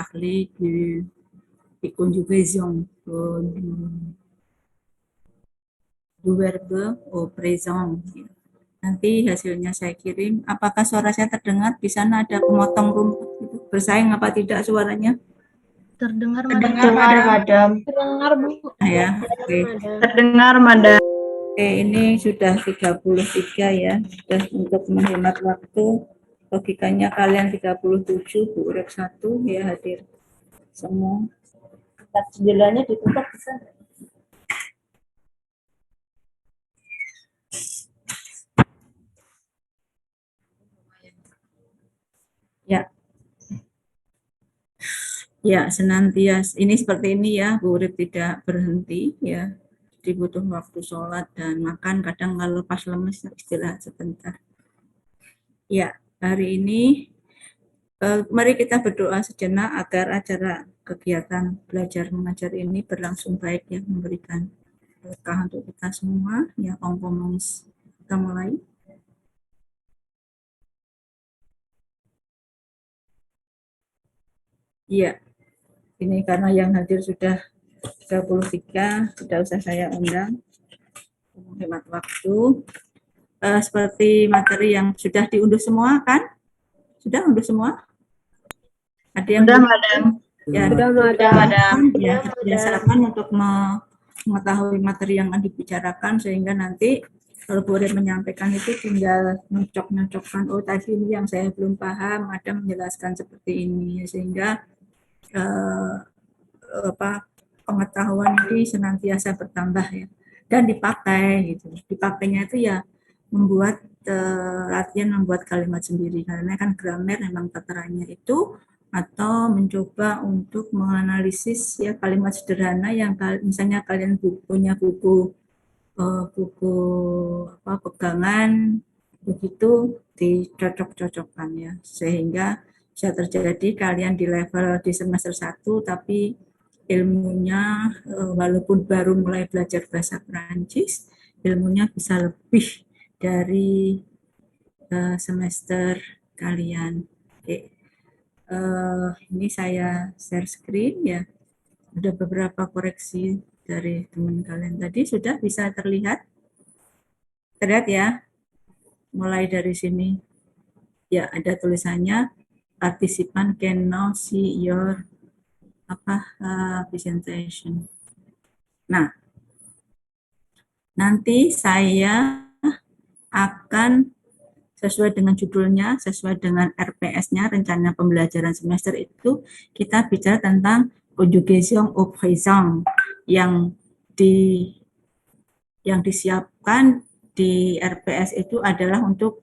parler de conjugaison du verbe au présent. Nanti hasilnya saya kirim. Apakah suara saya terdengar? Di sana ada pemotong rumput gitu. Bersaing apa tidak suaranya? Terdengar, Madam. Terdengar, Bu. Ya, oke. Terdengar, Madam. Oke, ini sudah 33 ya. Sudah untuk menghemat waktu. Logikanya kalian 37, Bu Urip 1 ya hadir semua. Jendelanya ditutup bisa. Ya. Ya, senantiasa. Ini seperti ini ya, Bu Urip tidak berhenti ya. Dibutuh waktu sholat dan makan. Kadang kalau pas lemes istirahat sebentar. Ya, hari ini mari kita berdoa sejenak agar acara kegiatan belajar mengajar ini berlangsung baik ya, memberikan berkah untuk kita semua. Ya, Om-Om, kita mulai. Iya, ini karena yang hadir sudah 33, tidak usah saya undang, menghemat waktu. Seperti materi yang sudah diunduh semua kan? Sudah unduh semua? Ada yang Sudah, Madam. Ya, Sudah, Madam. Ya, biasakan untuk mengetahui materi yang akan dibicarakan sehingga nanti kalau boleh menyampaikan itu tinggal nyocok-nyocokkan, oh tadi ini yang saya belum paham, ada menjelaskan seperti ini sehingga pengetahuan ini senantiasa bertambah ya dan dipakai gitu. Dipakainya itu ya membuat latihan membuat kalimat sendiri karena kan grammar memang tatarannya itu, atau mencoba untuk menganalisis ya kalimat sederhana yang misalnya kalian punya buku pegangan begitu dicocok-cocokkan ya sehingga bisa terjadi kalian di level di semester 1 tapi ilmunya walaupun baru mulai belajar bahasa Perancis ilmunya bisa lebih dari semester kalian. Oke. Ini saya share screen ya. Ada beberapa koreksi dari teman kalian tadi sudah bisa terlihat. Terlihat ya. Mulai dari sini. Ya, ada tulisannya participant can now see your presentation. Nah, nanti saya akan sesuai dengan judulnya, sesuai dengan RPS-nya, rencana pembelajaran semester itu, kita bicara tentang conjugation au présent yang disiapkan di RPS itu adalah untuk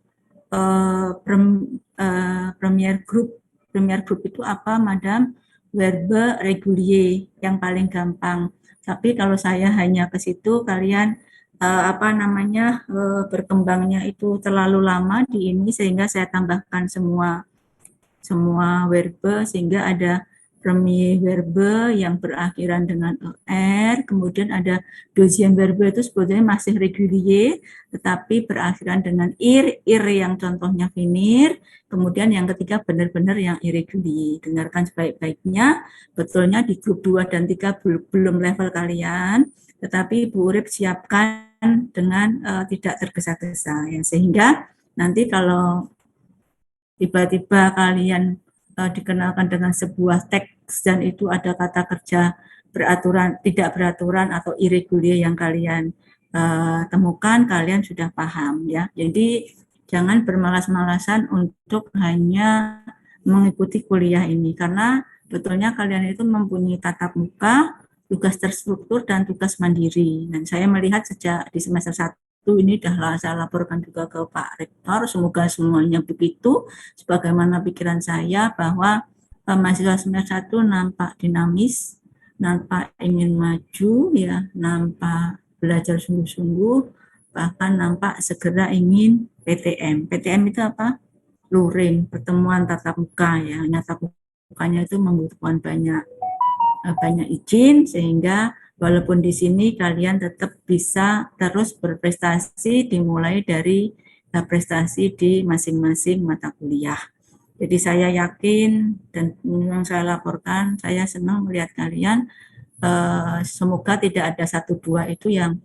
premier group. Premier group itu apa, Madam? Verbe régulier yang paling gampang. Tapi kalau saya hanya ke situ, kalian berkembangnya itu terlalu lama di ini sehingga saya tambahkan semua verbe sehingga ada premier verbe yang berakhiran dengan er, kemudian ada deuxième verbe itu sebetulnya masih régulier tetapi berakhiran dengan ir yang contohnya finir, kemudian yang ketiga benar-benar yang irregulier. Dengarkan sebaik-baiknya, betulnya di grup 2 dan 3 belum level kalian, tetapi Bu Urip siapkan dengan tidak tergesa-gesa ya, sehingga nanti kalau tiba-tiba kalian dikenalkan dengan sebuah teks dan itu ada kata kerja beraturan, tidak beraturan atau irregulier yang kalian temukan, kalian sudah paham ya. Jadi jangan bermalas-malasan untuk hanya mengikuti kuliah ini karena betulnya kalian itu mempunyai tatap muka, tugas terstruktur dan tugas mandiri. Dan saya melihat sejak di semester 1 ini sudah saya laporkan juga ke Pak Rektor, semoga semuanya begitu, sebagaimana pikiran saya bahwa mahasiswa semester 1 nampak dinamis, nampak ingin maju, ya, nampak belajar sungguh-sungguh, bahkan nampak segera ingin PTM. PTM itu apa? Luring, pertemuan tatap muka ya, tatap mukanya itu membutuhkan banyak izin sehingga walaupun di sini kalian tetap bisa terus berprestasi dimulai dari prestasi di masing-masing mata kuliah. Jadi saya yakin dan yang saya laporkan, saya senang melihat kalian. Semoga tidak ada 1-2 itu yang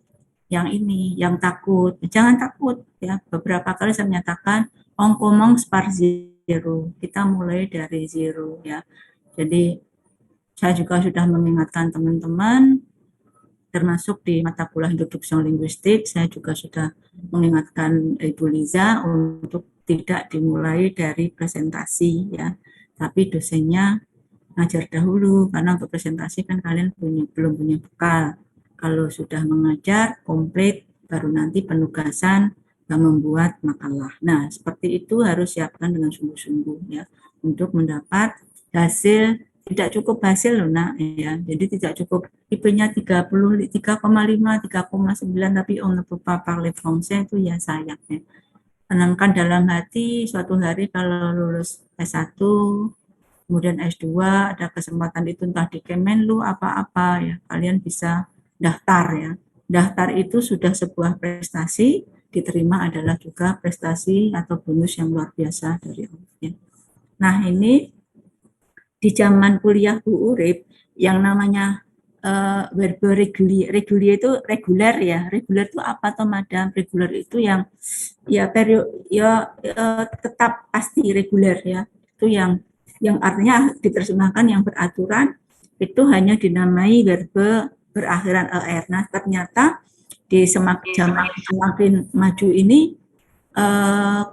takut. Jangan takut ya. Beberapa kali saya menyatakan ongkomong start zero. Kita mulai dari zero ya. Jadi saya juga sudah mengingatkan teman-teman, termasuk di mata kuliah introduksi linguistik, saya juga sudah mengingatkan Ibu Liza untuk tidak dimulai dari presentasi ya, tapi dosennya ngajar dahulu, karena untuk presentasi kan kalian belum punya bekal. Kalau sudah mengajar komplit, baru nanti penugasan dan membuat makalah. Nah, seperti itu harus siapkan dengan sungguh-sungguh ya, untuk mendapat hasil. Tidak cukup hasil loh nak ya, jadi tidak cukup IP-nya 30, 3,5, 3,9, tapi on ne peut pas parler français itu ya sayangnya. Tenangkan dalam hati, suatu hari kalau lulus S1, kemudian S2, ada kesempatan itu entah di Kemenlu apa-apa ya, kalian bisa daftar ya. Daftar itu sudah sebuah prestasi, diterima adalah juga prestasi atau bonus yang luar biasa dari Allah. Nah ini di zaman kuliah Bu Urip, yang namanya verbo reguler itu reguler ya. Reguler itu apa toh Madam? Reguler itu yang ya tetap pasti reguler ya. Itu yang artinya diterjemahkan yang beraturan, itu hanya dinamai verbo berakhiran er. Nah, ternyata di semakin maju ini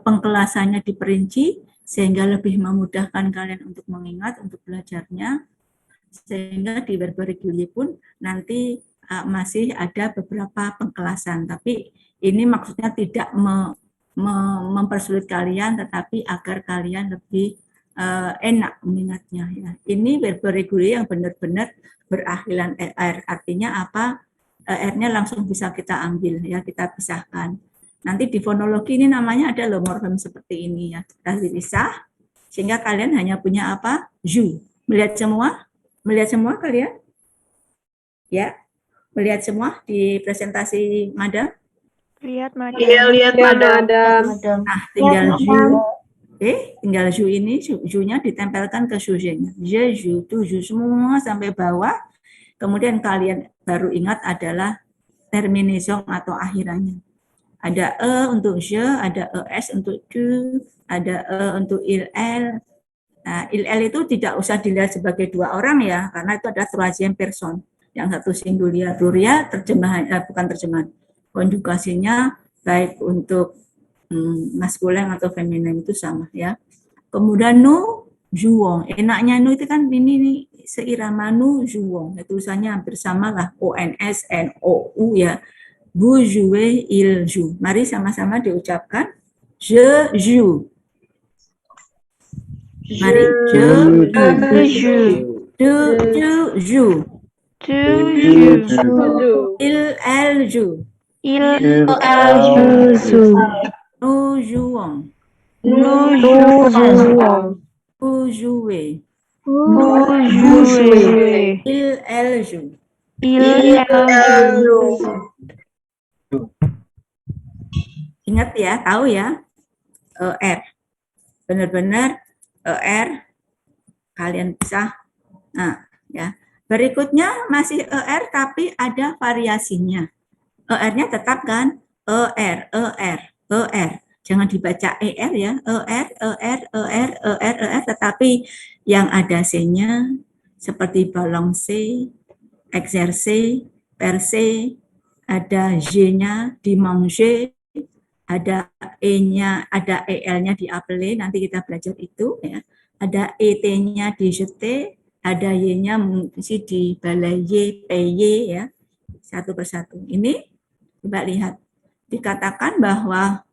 pengkelasannya diperinci sehingga lebih memudahkan kalian untuk mengingat, untuk belajarnya, sehingga di verbo reguler pun nanti masih ada beberapa pengkelasan, tapi ini maksudnya tidak mempersulit kalian, tetapi agar kalian lebih enak mengingatnya ya. Ini verbo reguler yang benar-benar berakhiran er, artinya apa? R-nya langsung bisa kita ambil ya, kita pisahkan. Nanti di fonologi ini namanya ada loh morfem seperti ini ya, kita dipisah sehingga kalian hanya punya apa? Ju. Melihat semua? Melihat semua kalian? Ya, melihat semua di presentasi Madam? Lihat, Madam. Iya, lihat Madam. Nah, tinggal ju. Tinggal ju ini, ju-nya ditempelkan ke sujet-nya. Je, ju, tu, ju, semua sampai bawah. Kemudian kalian baru ingat adalah terminaison atau akhirannya. Ada untuk je, ada es untuk tu, ada untuk il. Nah, il itu tidak usah dilihat sebagai dua orang ya, karena itu ada troisième personne. Yang satu singulier plural, terjemahan bukan terjemahan, konjugasinya baik untuk maskulin atau feminin itu sama ya. Kemudian nu juong, enaknya nu itu kan ini seirama nu juong, tulisannya hampir sama lah, ONS NOU ya. Vous jouez, il joue. Mari sama-sama diucapkan. Je joue. Mari. Je joue. Tu joue. Tu joues. Elle joue. Il joue. Nous jouons. Nous jouons. Vous jouez. Vous jouez. Elle joue. Il joue. Ingat ya, tahu ya, R. Benar-benar R kalian bisa. Nah, ya. Berikutnya masih ER tapi ada variasinya. ER-nya tetap kan ER. Jangan dibaca ER ya. ER, tetapi yang ada C-nya seperti balancer, exercer, percer, ada J-nya di manger, ada E-nya, ada EL-nya di appeler, nanti kita belajar itu ya. Ada ET-nya di jeter, ada Y-nya mesti di balayer, payer ya. Satu persatu. Ini coba lihat. Dikatakan bahwa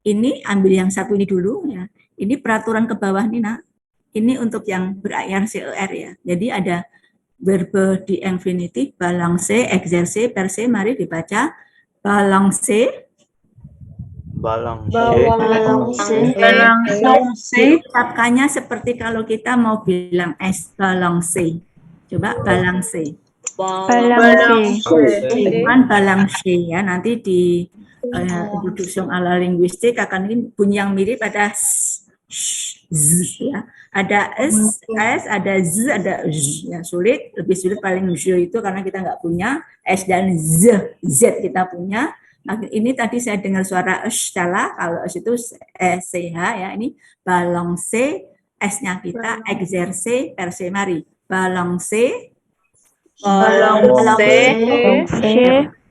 ini ambil yang satu ini dulu ya. Ini peraturan ke bawah nih nak. Ini untuk yang berakhir CER ya. Jadi ada verbe di infinitif, balancer, exercer, percer. Mari dibaca. Balancer. Ucapkannya seperti kalau kita mau bilang es, balancer. Coba balancer. Bukan balancer ya. Nanti di introduksi ala linguistik akan bunyi yang mirip ada sh. z ya. Ada s, ada z, ada z. Ya, sulit, lebih sulit paling z itu karena kita nggak punya s dan z, z kita punya. Nah, ini tadi saya dengar suara s salah, kalau s itu ch ya, ini balance, s-nya kita exerce, perse, mari. Balance, Balance, Balance,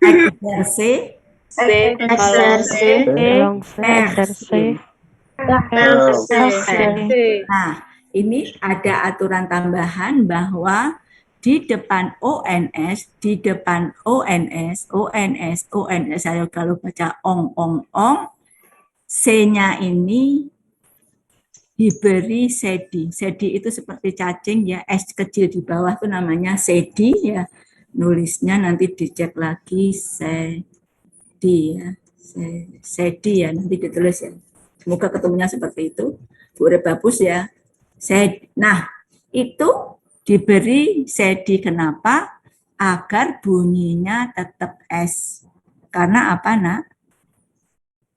exerce, exerce, exerce. Nah, ini ada aturan tambahan bahwa di depan ONS, ONS, saya kalau baca ong, C-nya ini diberi sedi. Sedi itu seperti cacing ya, S kecil di bawah itu namanya sedi ya. Nulisnya nanti dicek lagi sedi ya. Sedi ya, nanti ditulis ya. Semoga ketemunya seperti itu. Bu Rebabus ya. Nah, itu diberi sedi kenapa? Agar bunyinya tetap S. Karena apa, Nak?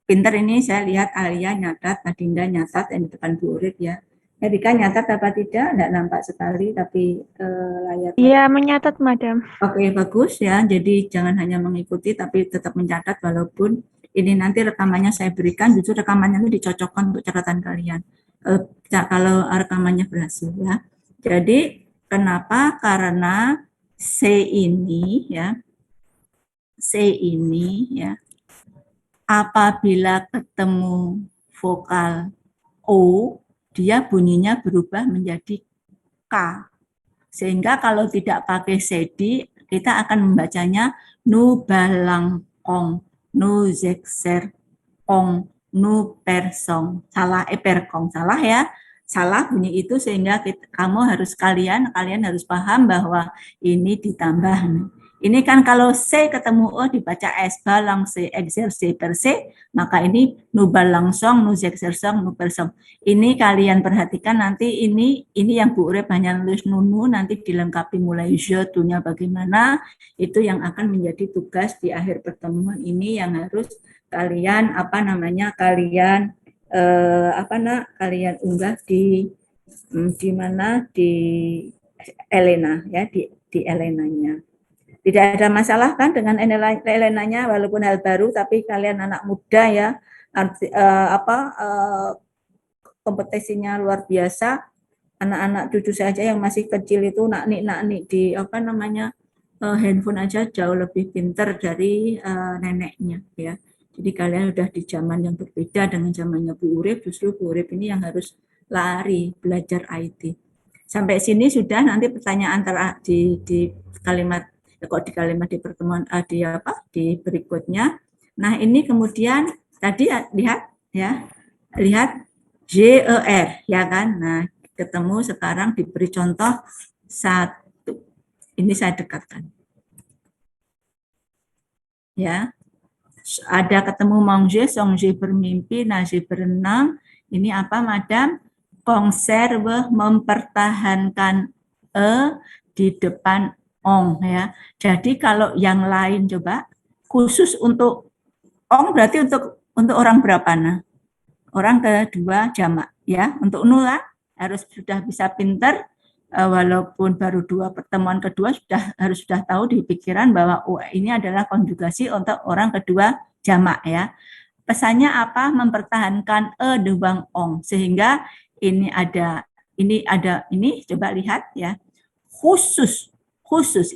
Pinter ini saya lihat Alia nyatat, Adinda nyatat yang di depan Bu Urip ya. Erika nyatat apa tidak? Tidak nampak sekali, tapi layar. Iya, menyatat, Madam. Oke, bagus ya. Jadi jangan hanya mengikuti, tapi tetap mencatat walaupun ini nanti rekamannya saya berikan, justru rekamannya itu dicocokkan untuk catatan kalian. Kalau rekamannya berhasil ya. Jadi kenapa? Karena C ini ya, apabila ketemu vokal O, dia bunyinya berubah menjadi K. Sehingga kalau tidak pakai sedi, kita akan membacanya nu balangkong, nu zekser kong, nu persong. Salah, perkong. Salah ya. Salah bunyi itu sehingga kalian harus paham bahwa ini ditambah. Ini kan kalau C ketemu O dibaca S, balang C, exerce, perse, maka ini nu balangsong, nu zeksersong, nu persong. Ini kalian perhatikan nanti ini yang Bu Urip hanya nulis nunu, nanti dilengkapi mulai je, tu-nya bagaimana, itu yang akan menjadi tugas di akhir pertemuan ini yang harus kalian kalian unggah di mana di Elena ya, di Elenanya. Tidak ada masalah kan dengan Elenanya, walaupun hal baru, tapi kalian anak muda ya, kompetisinya luar biasa. Anak-anak cucu saja yang masih kecil itu naknik di handphone aja jauh lebih pintar dari neneknya ya. Jadi kalian udah di zaman yang berbeda dengan zamannya Bu Urip, justru Bu Urip ini yang harus lari belajar IT. Sampai sini sudah, nanti pertanyaan di kalimat di pertemuan di berikutnya. Nah, ini kemudian tadi lihat JER ya kan. Nah, ketemu sekarang diberi contoh satu. Ini saya dekatkan. Ya. Ada ketemu manger, songer bermimpi, nager berenang. Ini apa, Madam? Konserve mempertahankan di depan ong ya. Jadi kalau yang lain coba khusus untuk ong berarti untuk orang berapa nah? Orang kedua jamak ya. Untuk nula harus sudah bisa pinter walaupun baru 2 pertemuan kedua harus sudah tahu di pikiran bahwa ini adalah konjugasi untuk orang kedua jamak ya. Pesannya apa? Mempertahankan dewang ong sehingga ini coba lihat ya. Khusus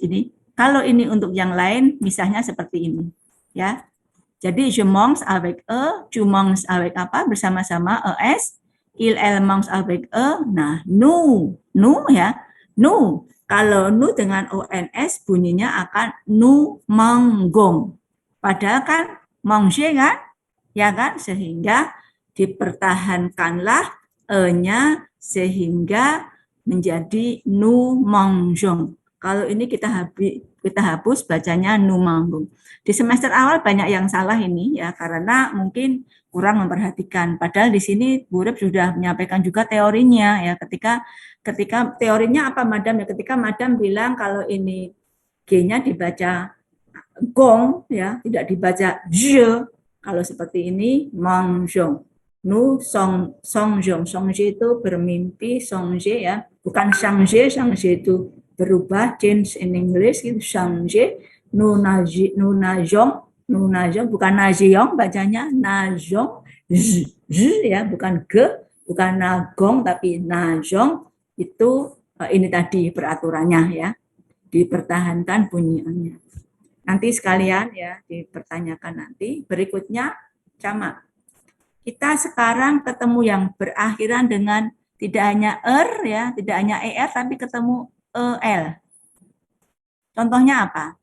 ini. Kalau ini untuk yang lain misalnya seperti ini ya. Jadi je mange avec eux, tu manges avec apa? Bersama-sama es. Il elle mange avec eux. Nah, nous ya. Nous. Kalau nu dengan ONS bunyinya akan nu manggong. Padahal kan manger kan? Ya kan? Sehingga dipertahankanlah e-nya sehingga menjadi nu mangjong. Kalau ini kita hapus bacanya nu manggung. Di semester awal banyak yang salah ini ya karena mungkin kurang memperhatikan. Padahal di sini Bu Urip sudah menyampaikan juga teorinya ya. Ketika teorinya apa Madam ya? Ketika Madam bilang kalau ini G-nya dibaca gong ya, tidak dibaca je. Kalau seperti ini mangjong. Nu songjong. Songjong itu bermimpi, songje ya. Bukan shangje, shangje itu berubah, change in English itu shangje. Nu najong, bukan najong bacanya, najong, ya, bukan ge, bukan nagong tapi najong. Itu ini tadi peraturannya ya, dipertahankan bunyiannya. Nanti sekalian ya dipertanyakan nanti. Berikutnya camak. Kita sekarang ketemu yang berakhiran dengan tidak hanya ya, tidak hanya er tapi ketemu el. Contohnya apa?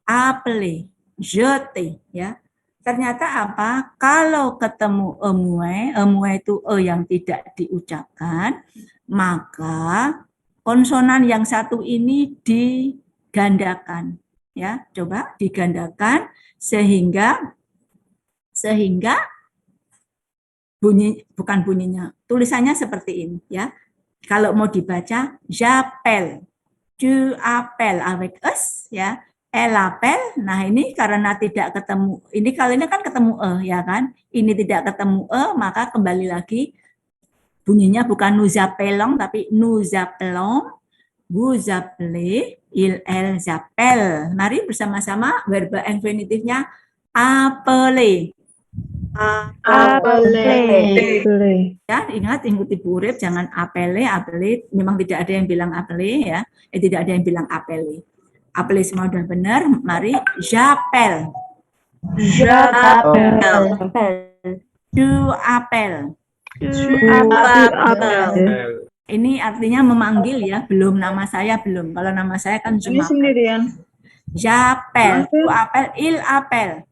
Appeler, jeter ya. Ternyata apa? Kalau ketemu emue itu yang tidak diucapkan, maka konsonan yang satu ini digandakan ya. Coba digandakan sehingga bukan bunyinya, tulisannya seperti ini ya. Kalau mau dibaca, j'appelle, tu appelles avec us ya, elle appelle. Nah ini karena tidak ketemu, ini kali ini kan ketemu ya kan, ini tidak ketemu maka kembali lagi bunyinya bukan nous appelons tapi nous appelons, vous appelez, il, elle, j'appelle. Mari bersama-sama verba infinitifnya appeler. Ya, ingat ikuti Bu Urip, jangan apele, memang tidak ada yang bilang apele ya, tidak ada yang bilang apele. Apele semua udah benar, mari j'appelle. Tu appelles. Ini artinya memanggil ya, belum nama saya belum. Kalau nama saya kan cuma j'appelle, tu appelles, il appelle.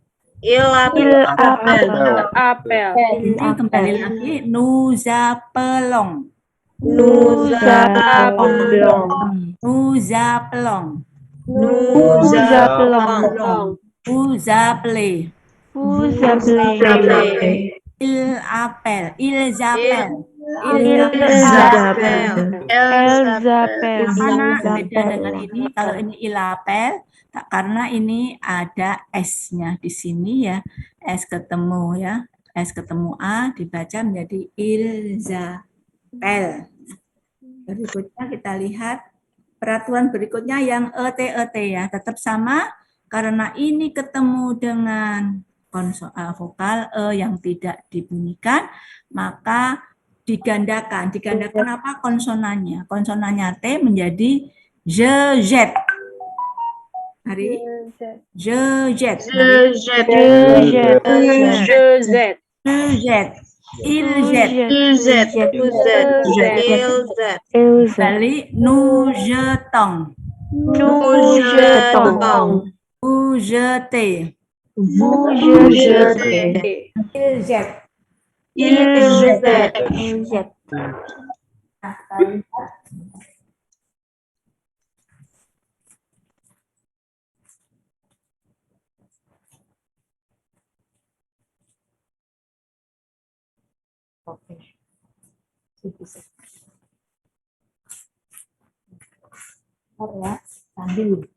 Apel. Ini kembali lagi, nous appelons. Nous appelons. Nous appelons. Nous appelons. Vous appelez. Vous appelez. Il appelle. Ils appellent. Elles appellent. Mana beda dengan ini? Kalau ini il appelle, karena ini ada S-nya di sini ya. S ketemu ya. S ketemu A dibaca menjadi ils appellent. Berikutnya kita lihat peraturan berikutnya yang ET ya. Tetap sama karena ini ketemu dengan vokal yang tidak dibunyikan, maka digandakan. Digandakan apa? Konsonannya. Konsonannya T menjadi je jet. Hari je jet. Il jet. Kembali nous jetons. Vous jetez. Il jet. Oke. Ya, sambil.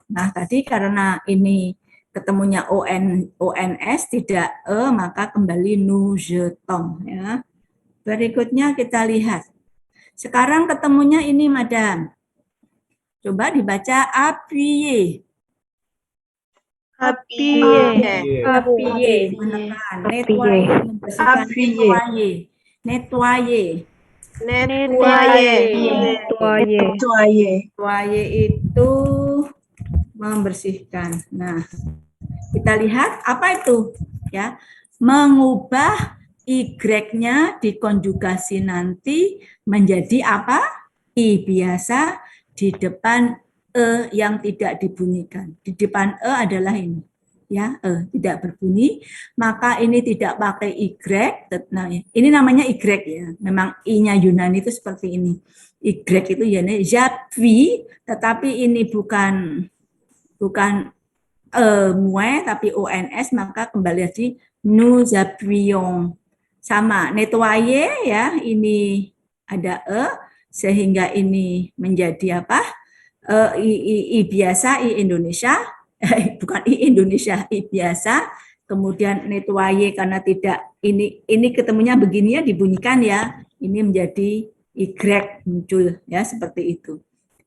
Nah, tadi karena ini ketemunya ONS tidak maka kembali nous jetons ya. Berikutnya kita lihat. Sekarang ketemunya ini madam. Coba dibaca appuyer. Nettoyer. Nettoyer itu membersihkan. Nah, kita lihat apa itu ya, mengubah Y-nya dikonjugasi nanti menjadi apa? I biasa di depan yang tidak dibunyikan. Di depan adalah ini ya, tidak berbunyi, maka ini tidak pakai Y. Nah, ini namanya Y ya. Memang I-nya Yunani itu seperti ini. Y itu ya j'appuie, tetapi ini bukan mue tapi ONS, maka kembali lagi nous appuyons. Sama nettoyer ya, ini ada sehingga ini menjadi apa? I biasa, I Indonesia, bukan I Indonesia, I biasa, kemudian netwaye karena tidak, ini ketemunya begini ya, dibunyikan ya, ini menjadi Y muncul ya, seperti itu.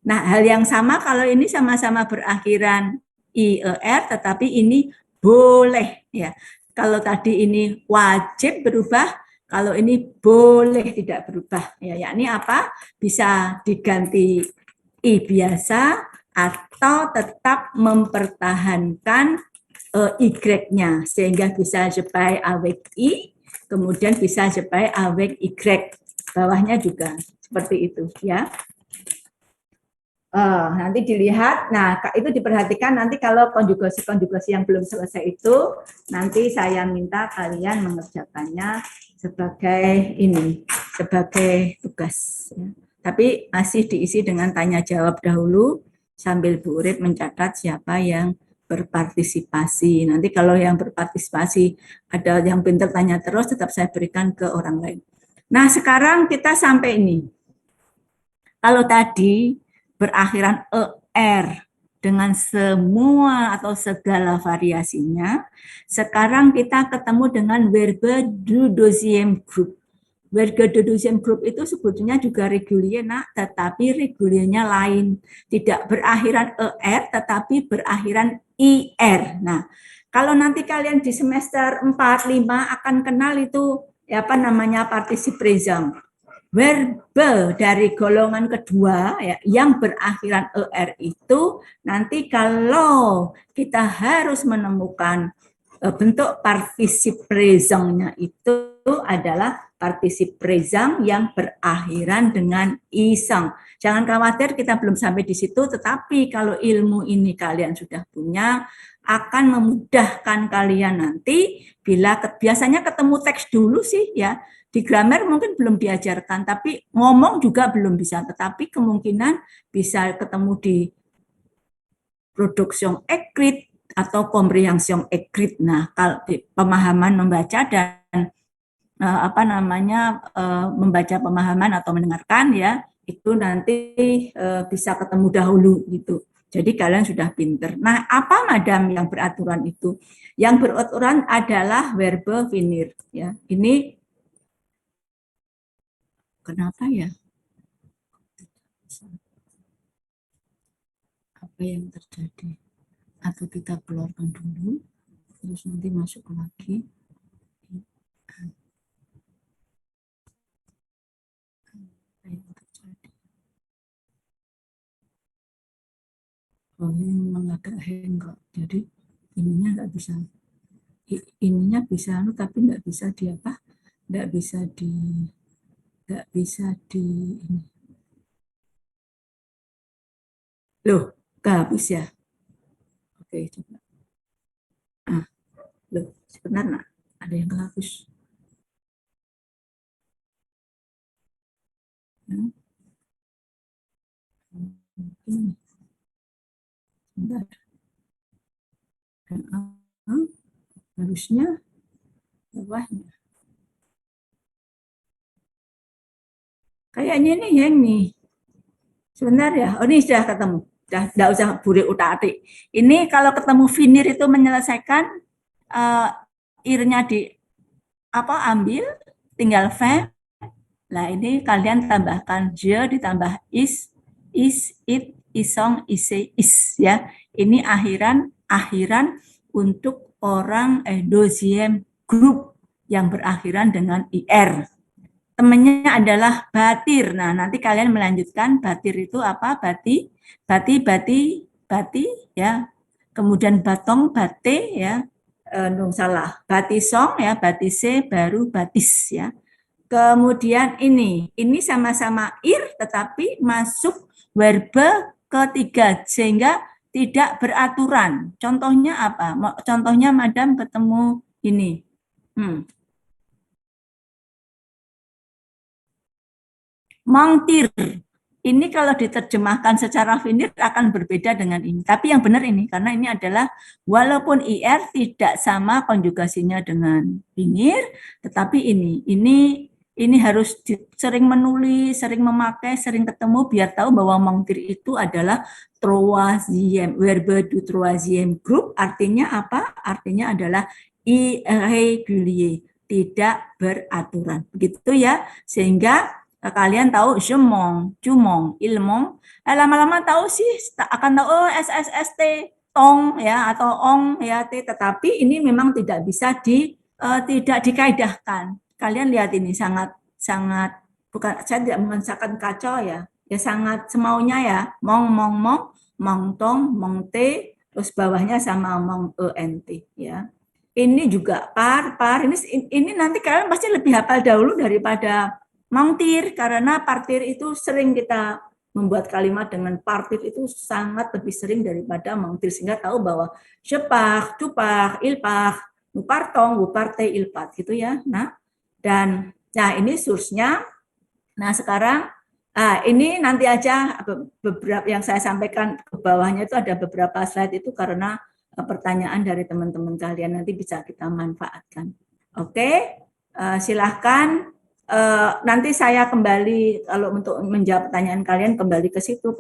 Nah, hal yang sama kalau ini sama-sama berakhiran IER, tetapi ini boleh ya. Kalau tadi ini wajib berubah, kalau ini boleh tidak berubah ya. Yakni apa? Bisa diganti I biasa atau tetap mempertahankan Y-nya sehingga bisa sebagai awek I, kemudian bisa sebagai awek Y. Bawahnya juga seperti itu ya. Nanti dilihat, nah itu diperhatikan nanti kalau konjugasi yang belum selesai itu, nanti saya minta kalian mengerjakannya sebagai sebagai tugas. Ya. Tapi masih diisi dengan tanya jawab dahulu, sambil Bu Urip mencatat siapa yang berpartisipasi. Nanti kalau yang berpartisipasi ada yang pintar tanya terus, tetap saya berikan ke orang lain. Nah sekarang kita sampai ini. Kalau tadi berakhiran ER dengan semua atau segala variasinya, sekarang kita ketemu dengan verbe du deuxième group. Verbe du deuxième group itu sebetulnya juga regulier, nak, tetapi reguliernya lain. Tidak berakhiran ER, tetapi berakhiran IR. Nah, kalau nanti kalian di semester 4, 5 akan kenal itu apa namanya participe présent. Verbe dari golongan kedua ya, yang berakhiran ER itu nanti kalau kita harus menemukan bentuk participe présent-nya itu adalah participe présent yang berakhiran dengan iseng. Jangan khawatir kita belum sampai di situ, tetapi kalau ilmu ini kalian sudah punya akan memudahkan kalian nanti bila biasanya ketemu teks dulu sih ya. Di grammar mungkin belum diajarkan, tapi ngomong juga belum bisa. Tetapi kemungkinan bisa ketemu di production écrite atau comprehension écrite. Nah, kalau pemahaman membaca dan apa namanya membaca pemahaman atau mendengarkan ya, itu nanti bisa ketemu dahulu gitu. Jadi kalian sudah pinter. Nah, apa madam yang beraturan itu? Yang beraturan adalah verbe finir ya. Ini kenapa ya? Apa yang terjadi? Atau kita keluarkan dulu, terus nanti masuk lagi. Apa yang terjadi? Oh, ini memang agak hang kok. Jadi ininya nggak bisa. Ininya bisa, tapi nggak bisa di apa? Nggak bisa di ini. Loh, kehapus ya? Oke, coba. Loh, sebentar nak, ada yang kehapus. Ya. Ini. Sebentar. Harusnya bawahnya. Kayaknya ini yang nih. Sebentar ya, oh ini sudah ketemu. Sudah, tidak usah buri utak-atik. Ini kalau ketemu finir itu menyelesaikan irnya di apa ambil, tinggal verb. Nah ini kalian tambahkan je ditambah is, it, isong, ise, is ya. Ini akhiran untuk orang deuxième group yang berakhiran dengan ir. Temannya adalah batir. Nah, nanti kalian melanjutkan batir itu apa? Bati ya. Kemudian batong, bate ya. Salah. Batisong ya, batise baru batis ya. Kemudian ini sama-sama ir tetapi masuk verbe ketiga sehingga tidak beraturan. Contohnya apa? Contohnya madam ketemu ini. Mangtir. Ini kalau diterjemahkan secara finir akan berbeda dengan ini. Tapi yang benar ini, karena ini adalah walaupun IR tidak sama konjugasinya dengan finir, tetapi ini ini harus sering menulis, sering memakai, sering ketemu biar tahu bahwa mentir itu adalah troisième, verbe du troisième groupe, artinya apa? Artinya adalah irrégulier, tidak beraturan. Begitu ya, sehingga kalian tahu je mong, tu mong, il mong, lama-lama tahu sih akan tahu oh SSST, tong ya atau ong ya t, tetapi ini memang tidak bisa tidak dikaidahkan. Kalian lihat ini sangat bukan, saya tidak memaksakan kacau ya sangat semaunya ya, mong mong mong mong tong mong t, terus bawahnya sama mong ent ya. Ini juga par ini nanti kalian pasti lebih hafal dahulu daripada mongtir, karena partir itu sering kita membuat kalimat dengan partir itu sangat lebih sering daripada mongtir, sehingga tahu bahwa cepak, cupak, ilpak, nupartong, buparte, ilpat gitu ya. Nah, dan ini source-nya. Nah, sekarang ini nanti aja beberapa yang saya sampaikan ke bawahnya itu ada beberapa slide itu karena pertanyaan dari teman-teman kalian, nanti bisa kita manfaatkan. Oke, silahkan. Nanti saya kembali kalau untuk menjawab pertanyaan kalian kembali ke situ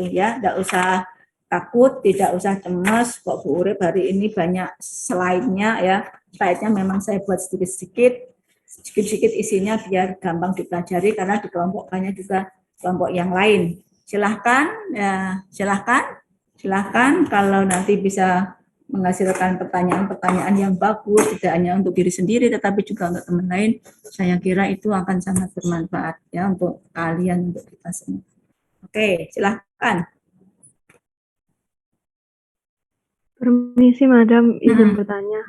ya. Tidak usah takut, tidak usah cemas. Kok Bu Urip hari ini banyak slide-nya ya. Slide-nya memang saya buat sedikit-sedikit isinya biar gampang dipelajari, karena di kelompok banyak juga kelompok yang lain. Silahkan ya, silahkan kalau nanti bisa menghasilkan pertanyaan-pertanyaan yang bagus, tidak hanya untuk diri sendiri tetapi juga untuk teman lain, saya kira itu akan sangat bermanfaat ya untuk kalian, untuk kita semua. Oke, silahkan. Permisi, Madam, izin bertanya.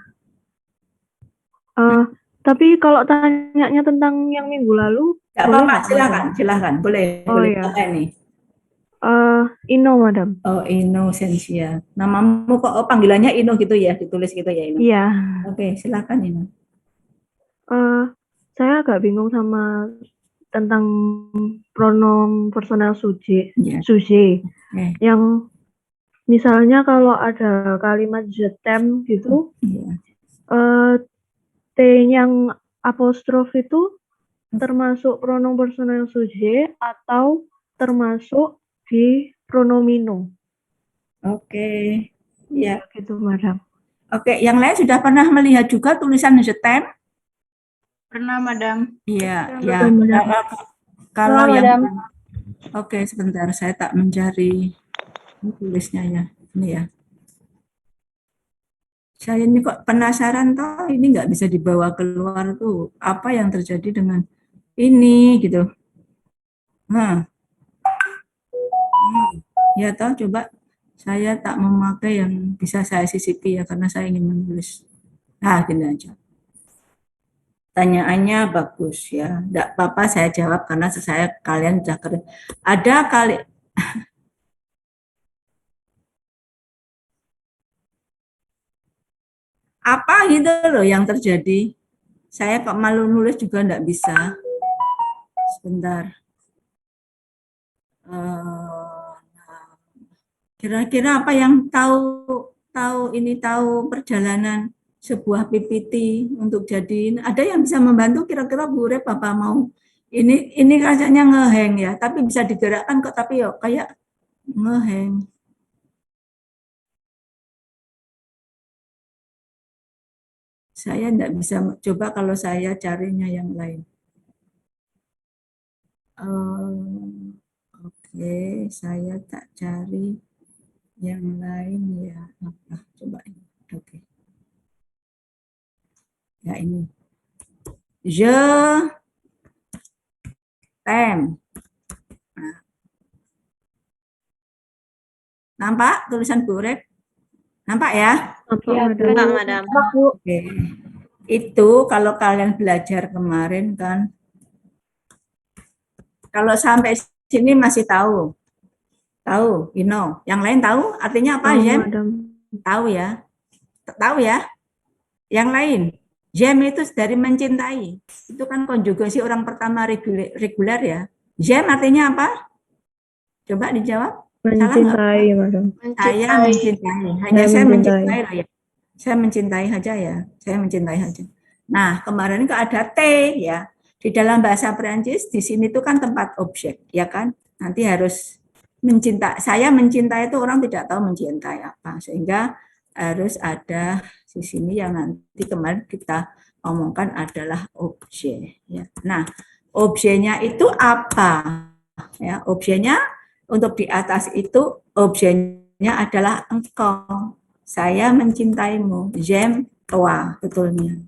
Tapi kalau tanyanya tentang yang minggu lalu, tidak apa-apa, silahkan, boleh. Ya. Nih. Ino, Madam. Oh, Ino Sensia. Namamu kok panggilannya Ino gitu ya, ditulis gitu ya Ino? Iya. Oke, silakan Ino. Saya agak bingung sama tentang pronom personal sujet. Yang misalnya kalau ada kalimat je t'aime gitu, T yang apostrof itu termasuk pronom personal sujet atau termasuk di pronomino? Oke, ya. Gitu, Madam. Oke, yang lain sudah pernah melihat juga tulisan je t'aime? Pernah, Madam. Iya, ya. Kalau yang Oke, sebentar saya tak mencari tulisnya ya. Ini ya. Saya ini kok penasaran toh, ini nggak bisa dibawa keluar tuh. Apa yang terjadi dengan ini gitu. Ya toh, coba saya tak memakai yang bisa saya sisipi ya, karena saya ingin menulis. Nah, gini aja. Pertanyaannya bagus ya. Tidak apa-apa saya jawab karena kalian sudah keren. Ada kali apa gitu loh yang terjadi. Saya kok malu nulis juga enggak bisa. Sebentar. Kira-kira apa yang tahu perjalanan sebuah PPT untuk jadi, ada yang bisa membantu kira-kira Bu Rep apa mau? Ini rasanya ngeheng ya, tapi bisa digerakkan kok, tapi yuk kayak ngeheng. Saya enggak bisa, coba kalau saya carinya yang lain. Oke, saya tak cari yang lain ya. Apa? Coba ini. Oke. Ya ini. Je t'aime. Nah. Nampak tulisan Bu Rep? Nampak ya? Nampak, Madam. Oke. Itu kalau kalian belajar kemarin kan, kalau sampai sini masih tahu, Yang lain tahu artinya apa, Jem? Tahu ya? Yang lain, Jem itu dari mencintai. Itu kan konjugasi orang pertama reguler ya. Jem artinya apa? Coba dijawab. Mencintai, Madam. Saya mencintai. Hanya saya mencintai loh ya. Saya mencintai saja ya. Saya mencintai saja. Nah, kemarin kok ada T ya. Di dalam bahasa Perancis di sini tuh kan tempat objek, ya kan? Nanti harus mencintai. Saya mencintai itu orang tidak tahu mencintai apa, sehingga harus ada di sini yang nanti kemarin kita omongkan adalah objek. Ya. Nah, objeknya itu apa? Ya, objeknya untuk di atas itu objeknya adalah engkau. Saya mencintaimu. J'aime toi, betulnya.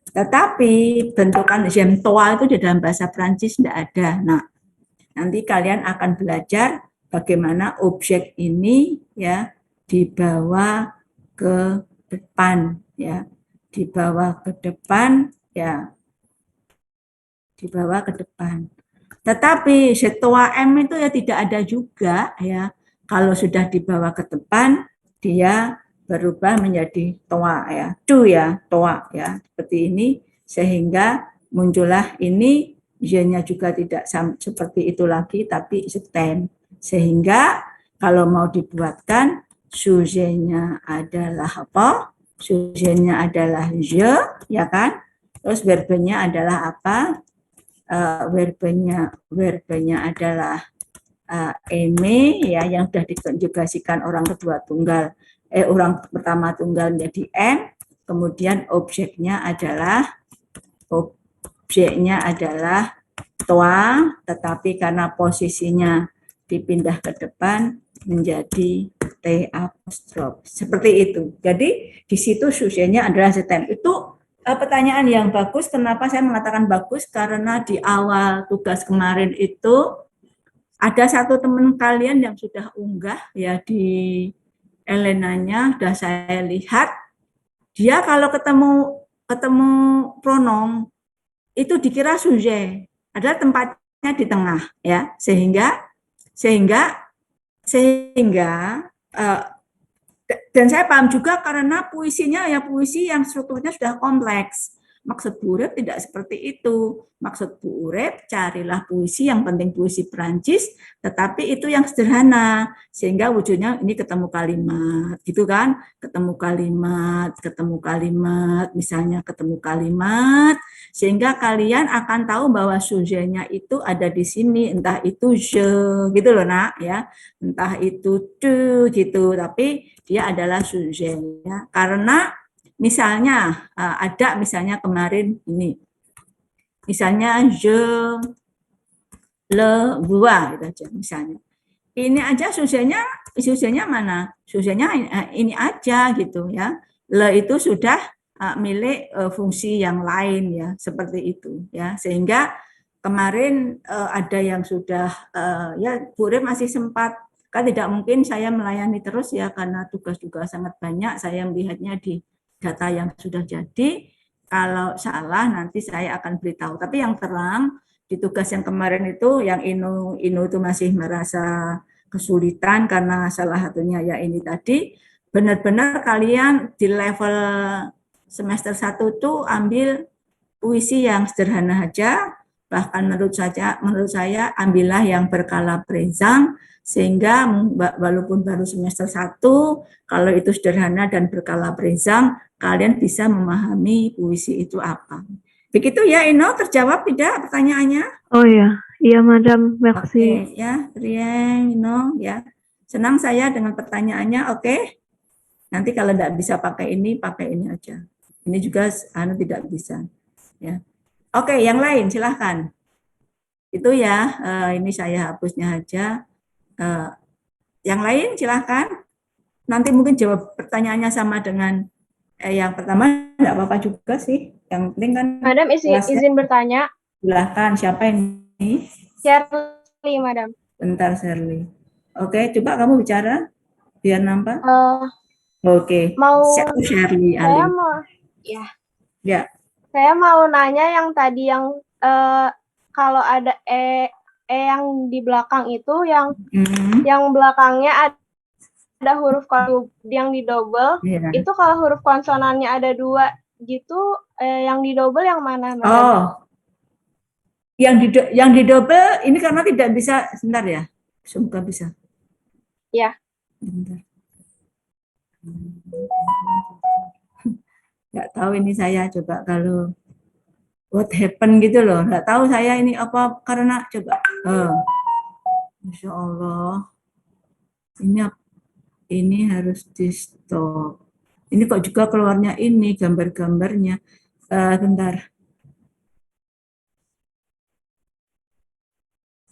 Tetapi bentukan j'aime toi itu di dalam bahasa Prancis tidak ada. Nah, nanti kalian akan belajar bagaimana objek ini ya dibawa ke depan ya, dibawa ke depan ya, dibawa ke depan. Tetapi setua M itu ya tidak ada juga ya. Kalau sudah dibawa ke depan, dia berubah menjadi toa ya. Tu ya, toa ya. Seperti ini sehingga muncullah ini Y-nya juga tidak seperti itu lagi tapi stem. Sehingga kalau mau dibuatkan sujet-nya adalah apa? Sujet-nya adalah je ya kan? Terus verbnya adalah apa? Verbenya adalah eme ya yang sudah dikonjugasikan orang kedua tunggal orang pertama tunggal menjadi m, kemudian objeknya adalah toa, tetapi karena posisinya dipindah ke depan menjadi t apostrof seperti itu. Jadi di situ sujetnya adalah stem. Itu pertanyaan yang bagus. Kenapa saya mengatakan bagus? Karena di awal tugas kemarin itu ada satu teman kalian yang sudah unggah ya di Elenanya, sudah saya lihat. Dia kalau ketemu pronom itu dikira sujet, adalah tempatnya di tengah ya, sehingga dan saya paham juga karena puisinya ya puisi yang strukturnya sudah kompleks. Maksud Bu Urip tidak seperti itu. Maksud Bu Urip, carilah puisi yang penting puisi Perancis, tetapi itu yang sederhana. Sehingga wujudnya ini ketemu kalimat, gitu kan? Ketemu kalimat, misalnya ketemu kalimat, sehingga kalian akan tahu bahwa sujetnya itu ada di sini, entah itu je, gitu loh nak, ya. Entah itu tu, gitu. Tapi dia adalah sujet, ya. Karena misalnya ada misalnya kemarin ini, misalnya je le vois gitu aja misalnya. Ini aja sujetnya mana? Sujetnya ini aja gitu ya. Le itu sudah milik fungsi yang lain ya, seperti itu ya. Sehingga kemarin ada yang sudah ya Bu Urip masih sempat, kan tidak mungkin saya melayani terus ya karena tugas juga sangat banyak. Saya melihatnya di data yang sudah jadi, kalau salah nanti saya akan beritahu. Tapi yang terang di tugas yang kemarin itu, yang Inu itu masih merasa kesulitan karena salah satunya ya ini tadi, benar-benar kalian di level semester 1 tuh ambil puisi yang sederhana aja, bahkan menurut saya ambillah yang berkala présent, sehingga walaupun baru semester 1, kalau itu sederhana dan berkala présent, kalian bisa memahami puisi itu apa. Begitu ya Ino, terjawab tidak pertanyaannya? Oh ya, iya Madam, merci. Oke, ya, Rieng, Ino, ya. Senang saya dengan pertanyaannya, oke. Nanti kalau tidak bisa pakai ini aja. Ini juga tidak bisa. Ya. Oke, yang lain silahkan. Itu ya, ini saya hapusnya aja. Yang lain silahkan. Nanti mungkin jawab pertanyaannya sama dengan yang pertama, tidak apa-apa juga sih. Yang penting kan. Madam, izin bertanya. Silahkan, siapa ini? Shirley, Madam. Bentar, Shirley. Oke, coba kamu bicara, biar nampak. Oke, siapa Shirley? Saya mau, ya. Saya mau nanya yang tadi yang kalau ada yang di belakang itu yang belakangnya ada huruf yang didouble, itu kalau huruf konsonannya ada 2 gitu, yang didouble yang mana? Madam? Oh, yang didouble ini karena tidak bisa, sebentar ya, semoga bisa. Ya. Bentar. Nggak tahu ini saya coba kalau what happen gitu loh. Nggak tahu saya ini apa karena coba. Masya Allah. Ini harus di stop. Ini kok juga keluarnya ini gambar-gambarnya. Bentar.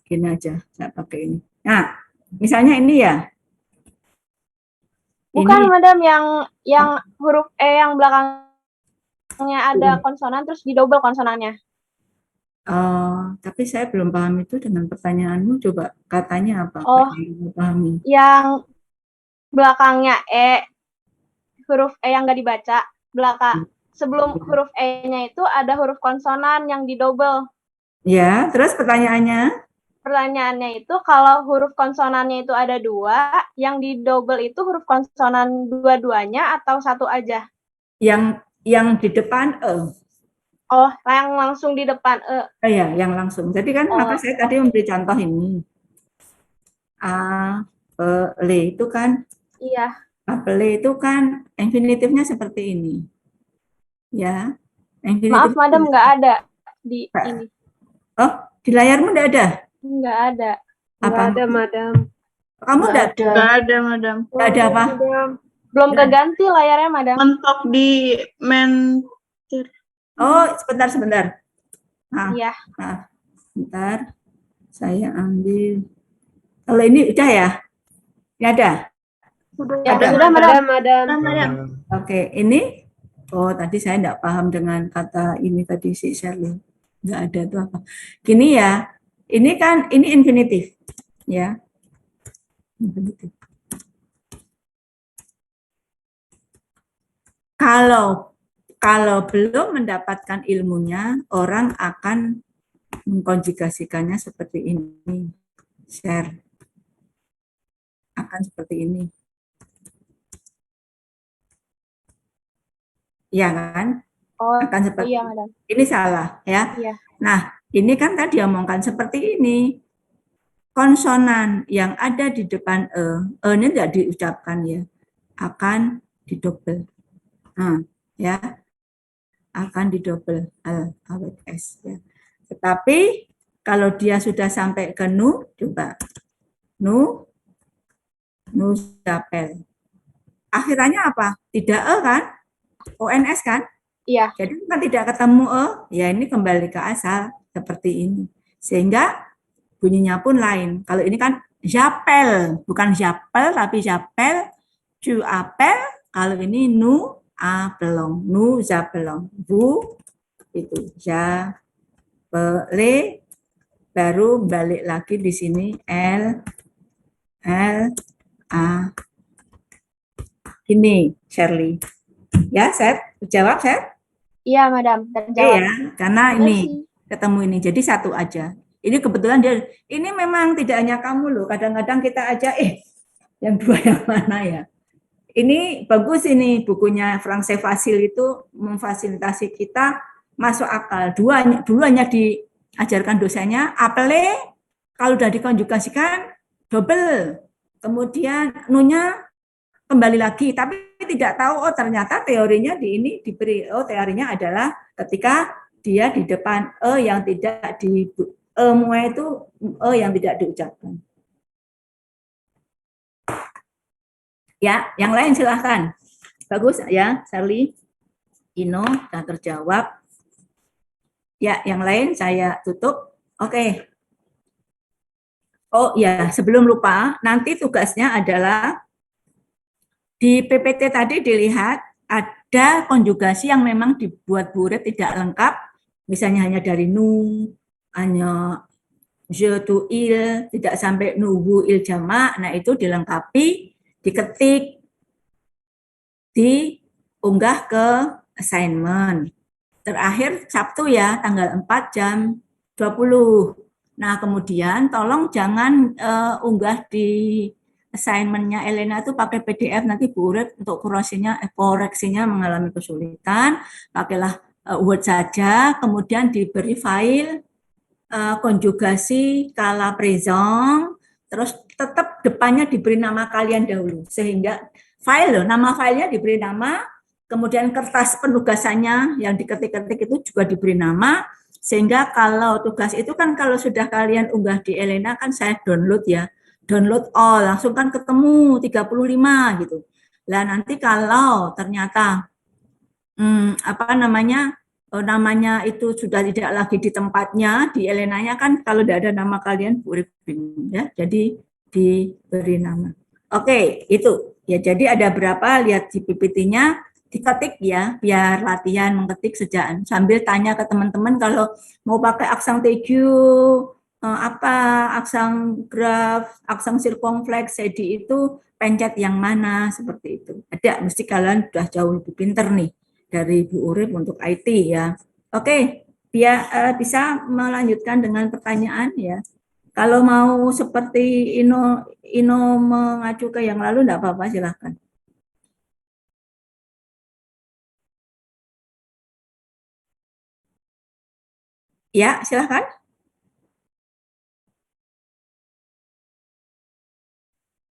Gini aja, saya pakai ini. Nah, misalnya ini ya. Bukan, Ini. Madam, yang huruf E yang belakangnya ada konsonan terus didouble konsonannya. Tapi saya belum paham itu dengan pertanyaanmu. Coba katanya apa? Oh, pahami. yang belakangnya E, huruf E yang nggak dibaca, sebelum huruf E-nya itu ada huruf konsonan yang didouble. Ya, terus pertanyaannya? Pertanyaannya itu kalau huruf konsonannya itu ada 2, yang didouble itu huruf konsonan dua-duanya atau satu aja? Yang di depan E. Oh, yang langsung di depan E. Iya, yang langsung. Jadi kan maka saya tadi memberi contoh ini. Apel itu kan. Iya. Apel itu kan infinitifnya seperti ini. Ya. Maaf, Madam, nggak ada di ini. Oh, di layarmu nggak ada? Nggak ada. Nggak ada, Madam. Kamu nggak ada? Nggak ada, Madam. Nggak ada apa? Belum keganti layarnya, Madam. Mentok di Oh, sebentar. Iya. Nah, sebentar. Saya ambil. Kalau ini udah ya? Ini ada? Ya, Ada. sudah, Madam. Madam. Oke, ini. Oh, tadi saya nggak paham dengan kata ini tadi si Shirley. Nggak ada itu apa. Gini ya, ini kan, ini infinitif. Ya. Infinitif. Kalau belum mendapatkan ilmunya, orang akan mengkonjugasikannya seperti ini. Share. Akan seperti ini. Iya kan? Oh, akan seperti iya, Madam. ini salah ya. Iya. Nah, ini kan tadi omongkan seperti ini. Konsonan yang ada di depan E-nya tidak diucapkan ya, akan didouble. Ya, akan didouble alphabet S ya. Tetapi kalau dia sudah sampai ke nu, coba nu zapel. Akhirannya apa? Tidak E kan? ONS kan? Iya. Jadi kan tidak ketemu ya ini kembali ke asal seperti ini. Sehingga bunyinya pun lain. Kalau ini kan japel, bukan japel tapi japel, cu apel. Kalau ini nu apelong, nu zapelong. Bu itu japele, baru balik lagi di sini L A. Ini Shirley. Ya, Seth, jawab Seth? Iya, Madam. Iya, ya, karena ini ketemu ini, jadi satu aja. Ini kebetulan dia, ini memang tidak hanya kamu loh, kadang-kadang kita aja, yang dua yang mana ya? Ini bagus ini, bukunya France Facile itu memfasilitasi kita masuk akal. Dulu hanya diajarkan dosennya, apele, kalau sudah dikonjugasikan, double. Kemudian nunya kembali lagi, tapi tidak tahu ternyata teorinya di ini diberi teorinya adalah ketika dia di depan yang tidak di semua itu yang tidak diucapkan. Ya, yang lain silahkan. Bagus ya, Charlie. Ino sudah terjawab. Ya, yang lain saya tutup. Oke. Oh ya, sebelum lupa, nanti tugasnya adalah di PPT tadi dilihat ada konjugasi yang memang dibuat Bu Red tidak lengkap, misalnya hanya dari nu, hanya je tu il, tidak sampai nubu il jamak, nah itu dilengkapi, diketik, diunggah ke assignment. Terakhir Sabtu ya, tanggal 4 jam 20. Nah kemudian tolong jangan unggah di assignment-nya Elena itu pakai PDF, nanti Bu Red untuk koreksinya mengalami kesulitan, pakailah Word saja, kemudian diberi file konjugasi kala present, terus tetap depannya diberi nama kalian dahulu, sehingga nama filenya diberi nama kemudian kertas penugasannya yang diketik-ketik itu juga diberi nama, sehingga kalau tugas itu kan kalau sudah kalian unggah di Elena kan saya download ya, download all, langsung kan ketemu 35 gitu. Lah nanti kalau ternyata namanya itu sudah tidak lagi di tempatnya, di Elenanya kan kalau tidak ada nama kalian Bu Urip bingung ya, jadi diberi nama. Oke, itu ya, jadi ada berapa lihat di PPT-nya, diketik ya, biar latihan mengetik sejak sambil tanya ke teman-teman kalau mau pakai aksang teju, aksang graf, aksang sirkumfleks, sedi itu pencet yang mana, seperti itu. Ada, mesti kalian sudah jauh lebih pinter nih dari Bu Urip untuk IT ya. Oke, biar bisa melanjutkan dengan pertanyaan ya. Kalau mau seperti Ino mengacu ke yang lalu, enggak apa-apa, silahkan. Ya, silahkan.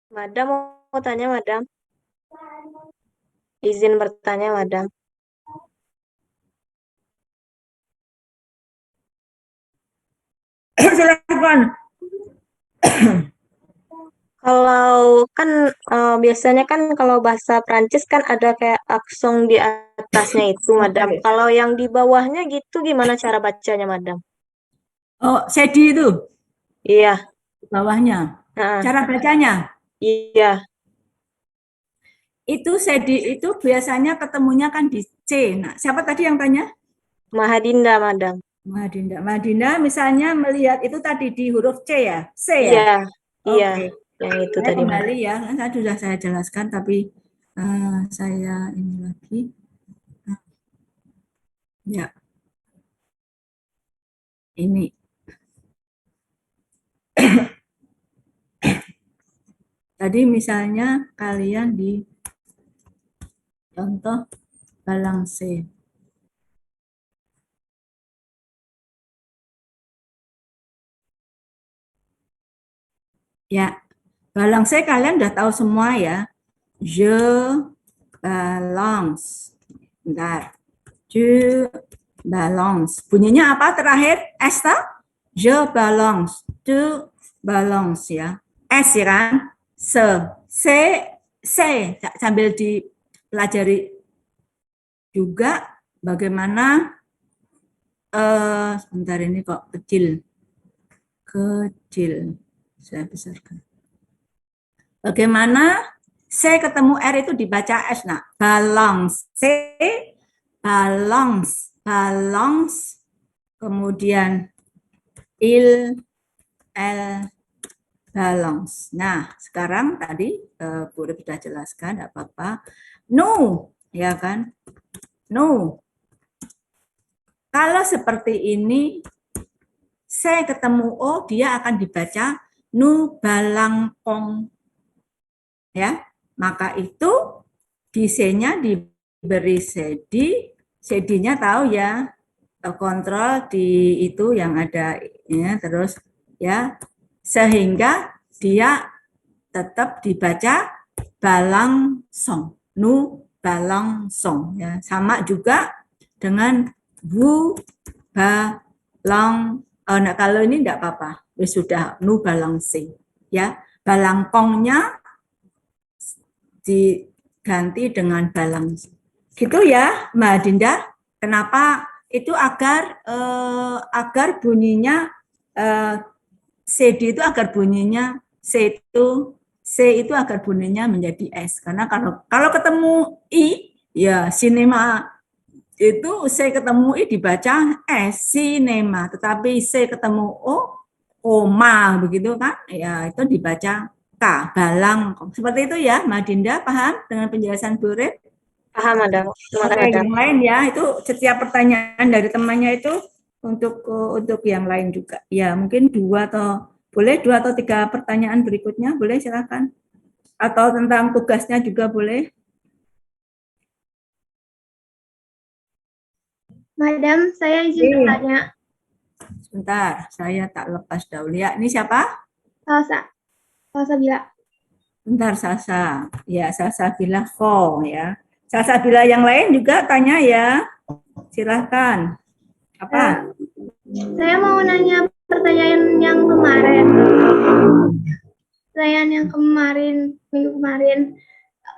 Madam mau tanya, Madam. Izin bertanya, Madam. Silahkan. Kalau kan biasanya kan kalau bahasa Prancis kan ada kayak aksong di atasnya itu, Madam. Kalau yang di bawahnya gitu gimana cara bacanya, Madam? Oh, sedi itu Iya. bawahnya. Nah, Cara bacanya iya. itu sedi itu biasanya ketemunya kan di C. Nah, siapa tadi yang tanya? Mahadinda, Madam. Madinda misalnya melihat itu tadi di huruf C ya? C ya? Iya. Iya. Oke. Yang itu Saya tadi, Madam. kembali ya, kan sudah saya jelaskan tapi saya ini lagi. Ya. Ini. Tadi misalnya kalian di contoh balang C. Ya, balang C kalian udah tahu semua ya. Je balance. Bentar. Je balance. Bunyinya apa terakhir? S tak? Je balance. Je balance ya. S ya kan? C, sambil dipelajari juga bagaimana sebentar ini kok kecil saya besarkan. Bagaimana C ketemu R itu dibaca S, nah balance C, balance, kemudian L, balance. Nah, sekarang tadi Bu Urip sudah jelaskan, tidak apa-apa. No, ya kan? No. Kalau seperti ini, C ketemu O, dia akan dibaca nu balangkong. Ya, maka itu di C-nya diberi sedi, sedinya tahu ya, kontrol di itu yang ada ya, terus ya, sehingga dia tetap dibaca balangsong, nu balangsong ya, sama juga dengan bu balang. Nah, kalau ini enggak apa-apa, sudah nu balangsing ya, balangkongnya diganti dengan balance. Gitu ya, Mbak Dinda. Kenapa itu agar bunyinya CD itu agar bunyinya C itu agar bunyinya menjadi S. Karena kalau ketemu I, ya sinema itu C ketemu I dibaca S, sinema. Tetapi C ketemu O, koma begitu kan? Ya itu dibaca K, balang. Seperti itu ya, Mbak Dinda, paham dengan penjelasan Bu Urip? Paham, Madam. Terima kasih, Oke, Madam. yang lain ya, itu setiap pertanyaan dari temannya itu untuk yang lain juga. Ya, mungkin 2 atau 3 pertanyaan berikutnya, boleh silakan. Atau tentang tugasnya juga boleh. Madam, saya izin bertanya. Sebentar, saya tak lepas dahulu ya. Ini siapa? Salsa Bila. Bentar, Sasa. Ya, Sasa Bila Fong ya. Salsabila yang lain juga tanya ya. Silahkan. Apa? Saya mau nanya pertanyaan yang kemarin. Pertanyaan yang kemarin, minggu kemarin.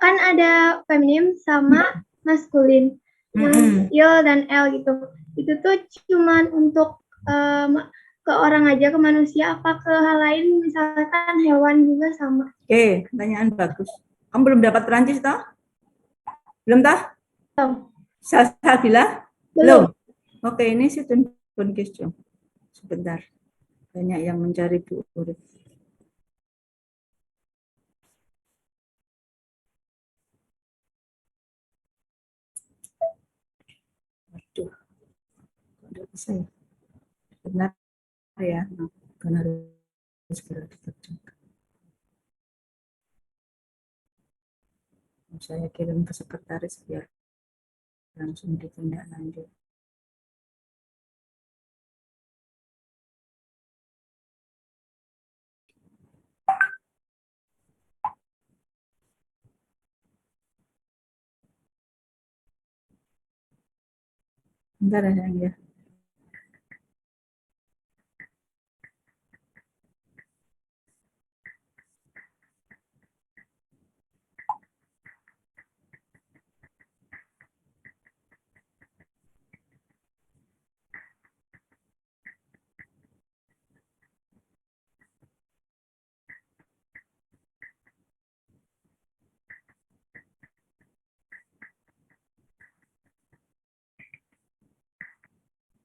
Kan ada feminim sama maskulin. Yang il dan L gitu. Itu tuh cuman untuk ke orang aja, ke manusia, apa ke hal lain, misalkan hewan juga sama. Oke, pertanyaan bagus. Kamu belum dapat Perancis toh? Belum toh? Belum. Salsabila? Belum. Oke, ini situn question. Sebentar. Banyak yang mencari Bu Urip. Waduh. Tidak bisa ya. Benar ya. Karena harus segera dikerjakan. Saya kirim ke sekretaris biar langsung ditindaklanjut. Bentar ya sayang ya.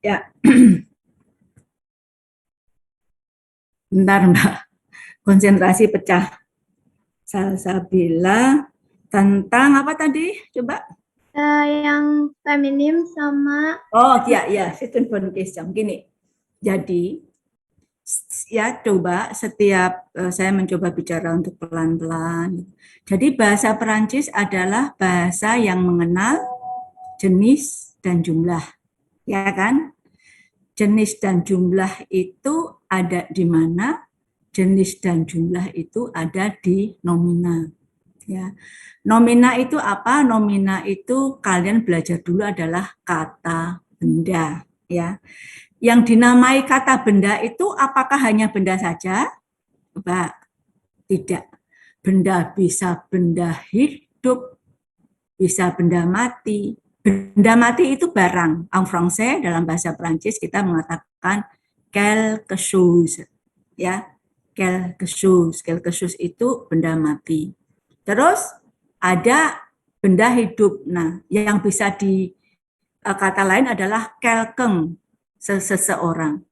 Ya. Bentar Mbak. Konsentrasi pecah. Salsabila tentang apa tadi? Coba. Yang feminim sama Oh ya, situn question. Gini. Jadi ya coba setiap saya mencoba bicara untuk pelan-pelan. Jadi bahasa Perancis adalah bahasa yang mengenal jenis dan jumlah. Ya kan? Jenis dan jumlah itu ada di mana? Jenis dan jumlah itu ada di nomina. Ya. Nomina itu apa? Nomina itu kalian belajar dulu adalah kata benda, ya. Yang dinamai kata benda itu apakah hanya benda saja? Coba. Tidak. Benda bisa benda hidup, bisa benda mati. Benda mati itu barang. En français dalam bahasa Perancis kita mengatakan quelque chose, ya. Quelque chose itu benda mati. Terus ada benda hidup. Nah, yang bisa di kata lain adalah quelqu'un, seseorang.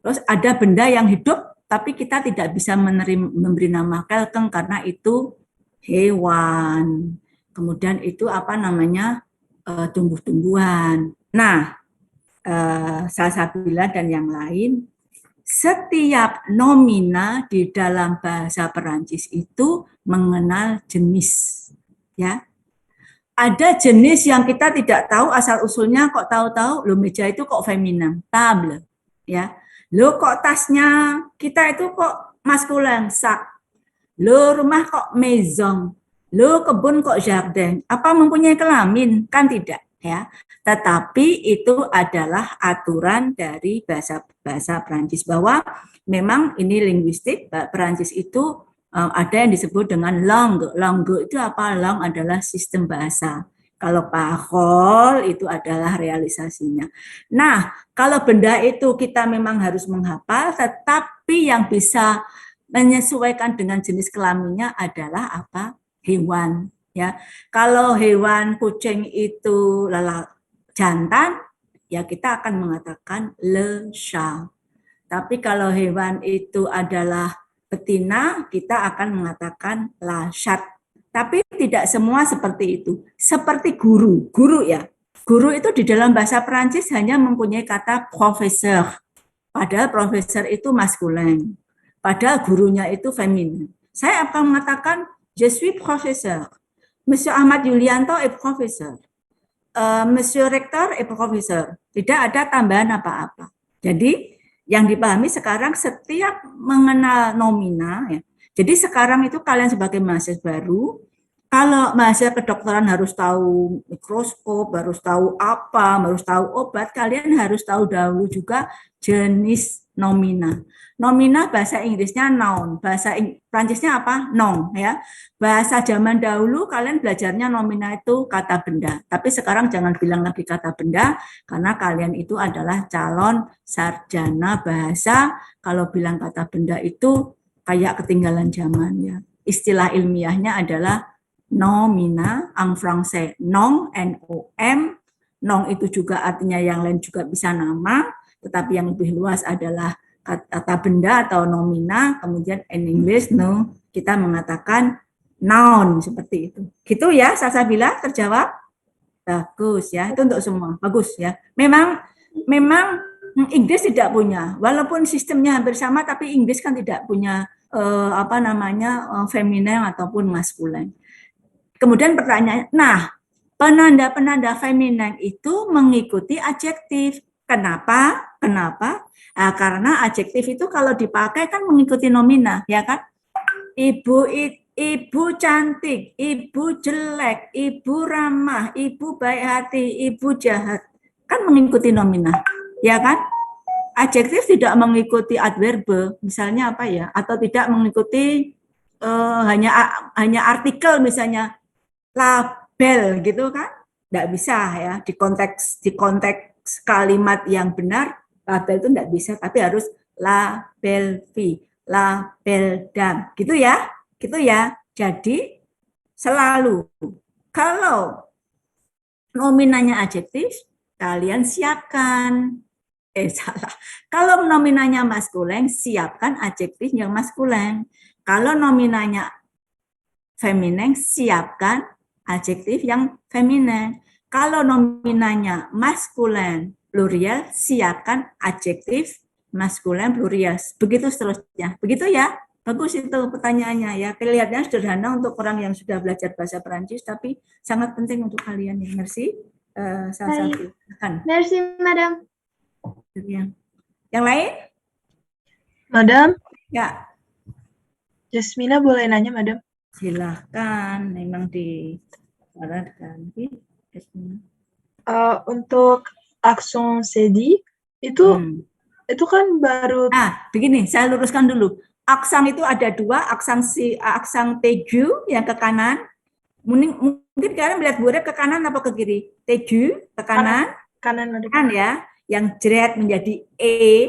Terus ada benda yang hidup, tapi kita tidak bisa memberi nama quelqu'un karena itu hewan. Kemudian itu apa namanya tumbuh-tumbuhan. Nah, Salsabila dan yang lain, setiap nomina di dalam bahasa Perancis itu mengenal jenis, ya. Ada jenis yang kita tidak tahu asal usulnya, kok tahu-tahu lo meja itu kok feminin, table, ya. Lo kok tasnya kita itu kok maskulin, sac. Lo rumah kok maison. Lo kebun kok jardin. Apa mempunyai kelamin? Kan tidak, ya. Tetapi itu adalah aturan dari bahasa Perancis bahwa memang ini linguistik. Perancis itu ada yang disebut dengan langue. Langue itu apa? Langue adalah sistem bahasa. Kalau parole itu adalah realisasinya. Nah, kalau benda itu kita memang harus menghafal, tetapi yang bisa menyesuaikan dengan jenis kelaminnya adalah apa? Hewan. Ya, kalau hewan kucing itu jantan, ya kita akan mengatakan le chat. Tapi kalau hewan itu adalah betina, kita akan mengatakan la chat. Tapi tidak semua seperti itu. Seperti guru, ya. Guru itu di dalam bahasa Perancis hanya mempunyai kata professeur. Padahal profesor itu maskulin. Padahal gurunya itu feminin. Saya akan mengatakan je suis professeur. Monsieur Ahmad Yulianto est professeur. Monsieur Rektor est professeur. Tidak ada tambahan apa-apa. Jadi yang dipahami sekarang setiap mengenal nomina, ya. Jadi sekarang itu kalian sebagai mahasiswa baru Kalau mahasiswa kedokteran harus tahu mikroskop, harus tahu apa, harus tahu obat, kalian harus tahu dahulu juga jenis nomina. Nomina bahasa Inggrisnya noun, bahasa Prancisnya apa? Nom, ya. Bahasa zaman dahulu kalian belajarnya nomina itu kata benda, tapi sekarang jangan bilang lagi kata benda karena kalian itu adalah calon sarjana bahasa. Kalau bilang kata benda itu kayak ketinggalan zaman, ya. Istilah ilmiahnya adalah nomina, en français nom, N-O-M. Nom itu juga artinya yang lain juga bisa nama, tetapi yang lebih luas adalah kata benda atau nomina. Kemudian in English, no, kita mengatakan noun, seperti itu. Gitu ya, Salsabila, terjawab? Bagus ya, itu untuk semua. Bagus ya. Memang Inggris tidak punya, walaupun sistemnya hampir sama, tapi Inggris kan tidak punya feminin ataupun maskulin. Kemudian pertanyaan, nah, penanda-penanda feminin itu mengikuti adjektif. Kenapa? Nah, karena adjektif itu kalau dipakai kan mengikuti nomina, ya kan? Ibu cantik, ibu jelek, ibu ramah, ibu baik hati, ibu jahat. Kan mengikuti nomina, ya kan? Adjektif tidak mengikuti adverbe, misalnya apa ya? Atau tidak mengikuti hanya artikel misalnya. Label gitu kan, tidak bisa ya, di konteks kalimat yang benar label itu tidak bisa, tapi harus label V, label dam, gitu ya. Jadi selalu kalau nominanya adjektif kalian siapkan salah. Kalau nominanya maskulin, siapkan adjektif yang maskulin. Kalau nominanya feminin, siapkan adjektif yang feminin. Kalau nominanya maskulin plurial, siapkan adjektif maskulin plurial. Begitu seterusnya. Begitu ya. Bagus itu pertanyaannya ya. Kelihatannya sederhana untuk orang yang sudah belajar bahasa Perancis, tapi sangat penting untuk kalian ya. Merci. Salah satu. Merci, Madam. Yang lain? Madam, Ya. Jasmina boleh nanya, Madam? Silahkan, memang disarankan. Untuk aksen sedi itu kan baru. Nah, begini, saya luruskan dulu. Aksen itu ada dua, aksen teju yang ke kanan. Mungkin kalian melihat burek ke kanan apa ke kiri? Teju ke kanan. Kanan, Madam. Kan ya, yang jeret menjadi e,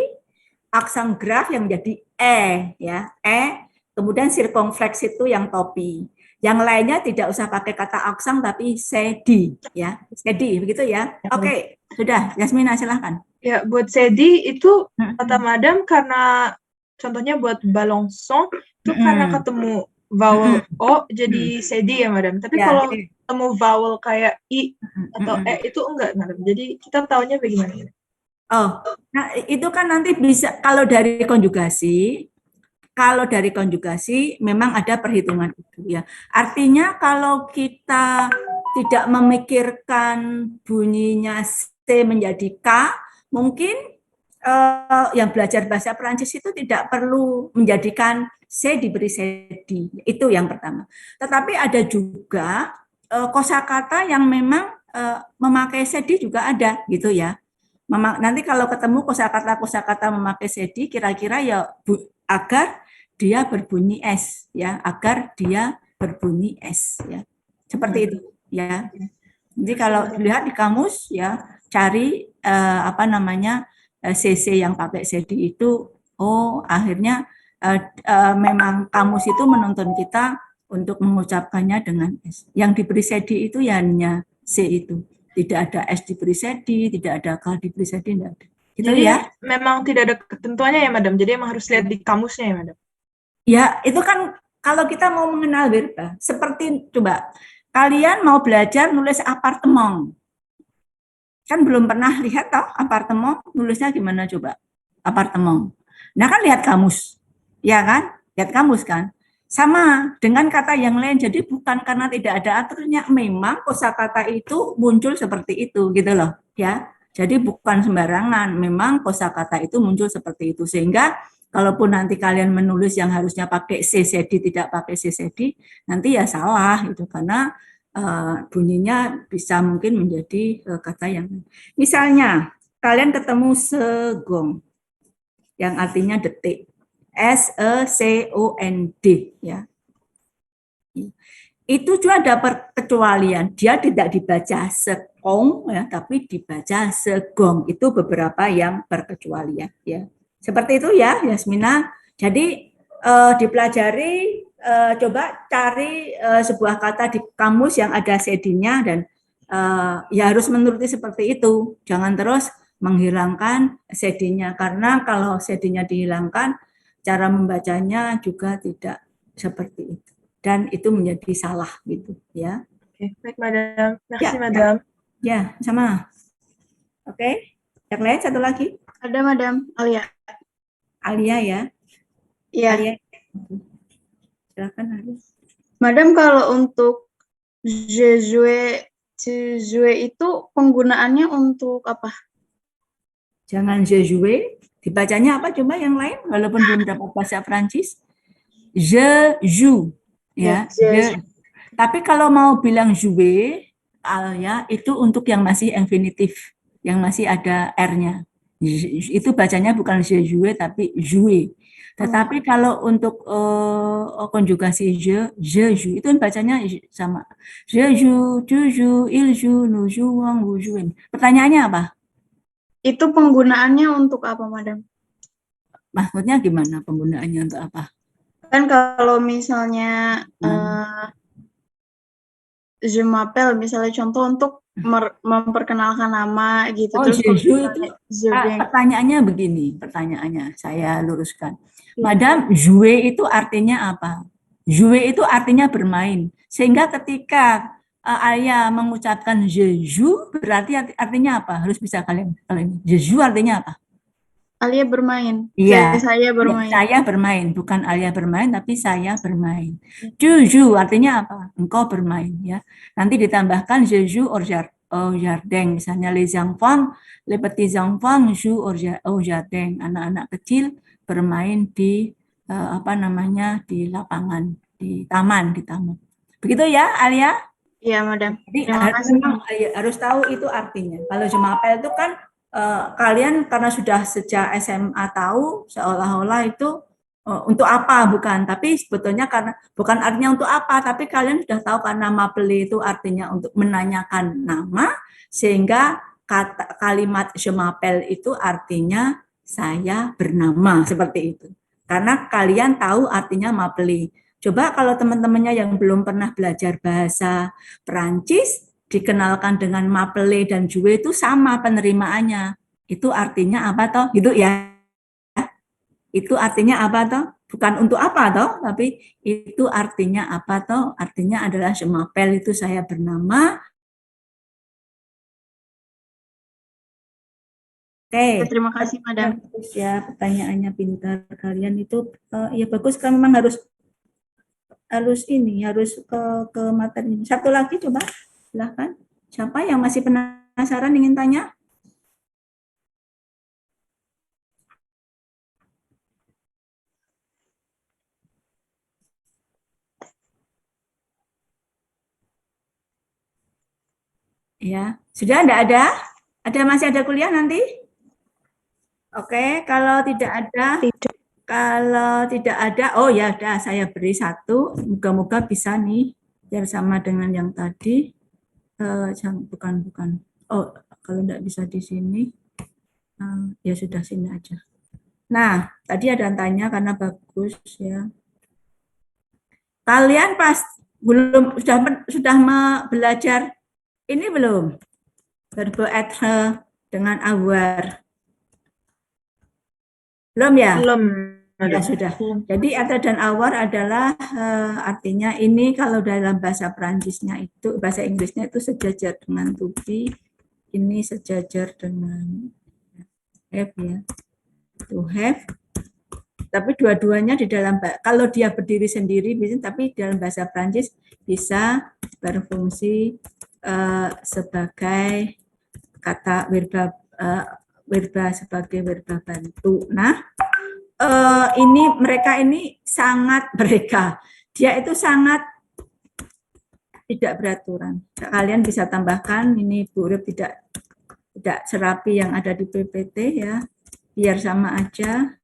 aksen graf yang menjadi e, ya, e. Kemudian circumflex itu yang topi. Yang lainnya tidak usah pakai kata aksen tapi sedi, ya, sedi, begitu ya. Oke, sudah, Yasmina silahkan. Ya, buat sedi itu kata Madam karena contohnya buat balonson itu karena ketemu vowel o jadi sedi ya, Madam. Tapi Ya, kalau ketemu vowel kayak i atau e itu enggak, Madam. Jadi kita taunya bagaimana? Oh, nah itu kan nanti bisa kalau dari konjugasi. Kalau dari konjugasi memang ada perhitungan itu ya. Artinya kalau kita tidak memikirkan bunyinya C menjadi K, mungkin yang belajar bahasa Perancis itu tidak perlu menjadikan C diberi sedi. Itu yang pertama. Tetapi ada juga kosakata yang memang memakai sedi juga ada gitu ya. Nanti kalau ketemu kosakata memakai sedi, kira-kira ya agar dia berbunyi S ya, agar dia berbunyi S ya. Seperti itu ya. Jadi kalau dilihat di kamus ya, cari CC yang pakai sedi itu, akhirnya memang kamus itu menuntun kita untuk mengucapkannya dengan S. Yang diberi sedi itu ya hanya C itu. Tidak ada S diberi sedi, tidak ada K diberi sedi, tidak ada. Gitu. Jadi ya. Memang tidak ada ketentuannya ya, Madam. Jadi emang harus lihat di kamusnya ya, Madam. Ya, itu kan kalau kita mau mengenal verba, seperti coba kalian mau belajar nulis apartemen. Kan belum pernah lihat toh apartemen, nulisnya gimana coba? Apartemen. Nah, kan lihat kamus. Ya kan? Lihat kamus kan? Sama dengan kata yang lain. Jadi bukan karena tidak ada aturannya, memang kosakata itu muncul seperti itu gitu loh, ya. Jadi bukan sembarangan, memang kosakata itu muncul seperti itu, sehingga Kalaupun nanti kalian menulis yang harusnya pakai CCD tidak pakai CCD, nanti ya salah itu karena bunyinya bisa mungkin menjadi kata yang misalnya kalian ketemu segong yang artinya detik, SECOND ya. Itu juga ada perkecualian, dia tidak dibaca sekong ya, tapi dibaca segong. Itu beberapa yang perkecualian ya. Seperti itu ya, Yasmina. Jadi dipelajari, coba cari sebuah kata di kamus yang ada CD-nya dan ya harus menuruti seperti itu. Jangan terus menghilangkan CD-nya karena kalau CD-nya dihilangkan, cara membacanya juga tidak seperti itu. Dan itu menjadi salah gitu ya. Oke, baik Madam. Merci Ya, Madam. Ya, sama. Oke. Yang lain satu lagi. Ada Madam Alia. Alia ya. Iya. Alia. Silakan Alia. Madam, kalau untuk je jouer, tu jouer itu penggunaannya untuk apa? Jangan je jouer. Dibacanya apa coba yang lain walaupun belum dapat bahasa Prancis. Je joue ya. Je. Tapi kalau mau bilang jouer ya itu untuk yang masih infinitif, yang masih ada R-nya. Itu bacanya bukan je jouer tapi jouer. Tetapi kalau untuk konjugasi je joue itu bacanya sama. Je joue, tu joues, il joue, nous jouons, vous jouez. Pertanyaannya apa? Itu penggunaannya untuk apa, Madam? Maksudnya gimana penggunaannya untuk apa? Kan kalau misalnya je m'appelle, misalnya contoh untuk memperkenalkan nama gitu. Oh, terus je joue itu pertanyaannya begini, pertanyaannya saya luruskan. Madam, jouer itu artinya apa? Jouer itu artinya bermain. Sehingga ketika Alia mengucapkan je joue, berarti artinya apa? Harus bisa kalian ini. Je joue artinya apa? Alia bermain. Iya. Saya bermain. Saya bermain, bukan Alia bermain, tapi saya bermain. Tu joues artinya apa? Engkau bermain ya. Nanti ditambahkan je joue au jardin, misalnya les petits enfants jouent au jardin. Anak-anak kecil bermain di di lapangan, di taman. Begitu ya, Alia? Iya, Madam. Jadi harus tahu itu artinya. Kalau je m'appelle itu kan kalian karena sudah sejak SMA tahu seolah-olah itu untuk apa bukan, tapi sebetulnya karena bukan artinya untuk apa, tapi kalian sudah tahu karena m'appeler itu artinya untuk menanyakan nama, sehingga kalimat je m'appelle itu artinya saya bernama, seperti itu. Karena kalian tahu artinya m'appeler. Coba kalau teman-temannya yang belum pernah belajar bahasa Perancis, dikenalkan dengan m'appeler dan jouer itu sama penerimaannya. Itu artinya apa toh? Gitu ya. Itu artinya apa toh? Bukan untuk apa toh, tapi itu artinya apa toh? Artinya adalah je m'appelle itu saya bernama. Oke. Terima kasih, Madam. Bagus ya, pertanyaannya pintar kalian itu ya bagus kan, memang harus ke materi. Satu lagi coba. Silahkan. Siapa yang masih penasaran ingin tanya? Ya, sudah ada? Masih ada kuliah nanti? Oke, kalau tidak ada, oh ya udah saya beri satu. Moga-moga bisa nih, biar sama dengan yang tadi. Bukan. Oh, kalau tidak bisa di sini, ya sudah sini aja. Nah, tadi ada yang tanya karena bagus ya. Kalian sudah belajar ini belum? Verbe être dengan avoir. Belum ya? Belum. Ya sudah. Jadi être dan avoir adalah artinya ini kalau dalam bahasa Perancisnya itu, bahasa Inggrisnya itu sejajar dengan to be, ini sejajar dengan have ya. To have. Tapi dua-duanya di dalam, kalau dia berdiri sendiri, tapi dalam bahasa Perancis bisa berfungsi sebagai kata verba sebagai verba bantu. Nah, dia itu sangat tidak beraturan. Kalian bisa tambahkan ini Bu Urip tidak serapi yang ada di PPT ya, biar sama aja.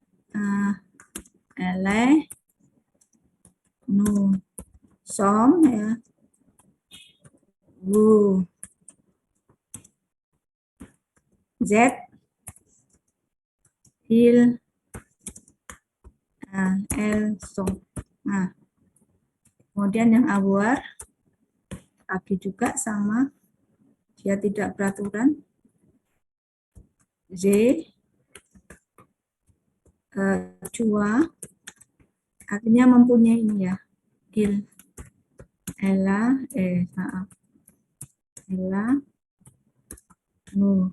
Ele, nu, som ya, bu, z, il, l, som. Nah, kemudian yang awar lagi juga sama, dia tidak beraturan. Z, cua, artinya mempunyai ini ya, il, ela, ela, nu,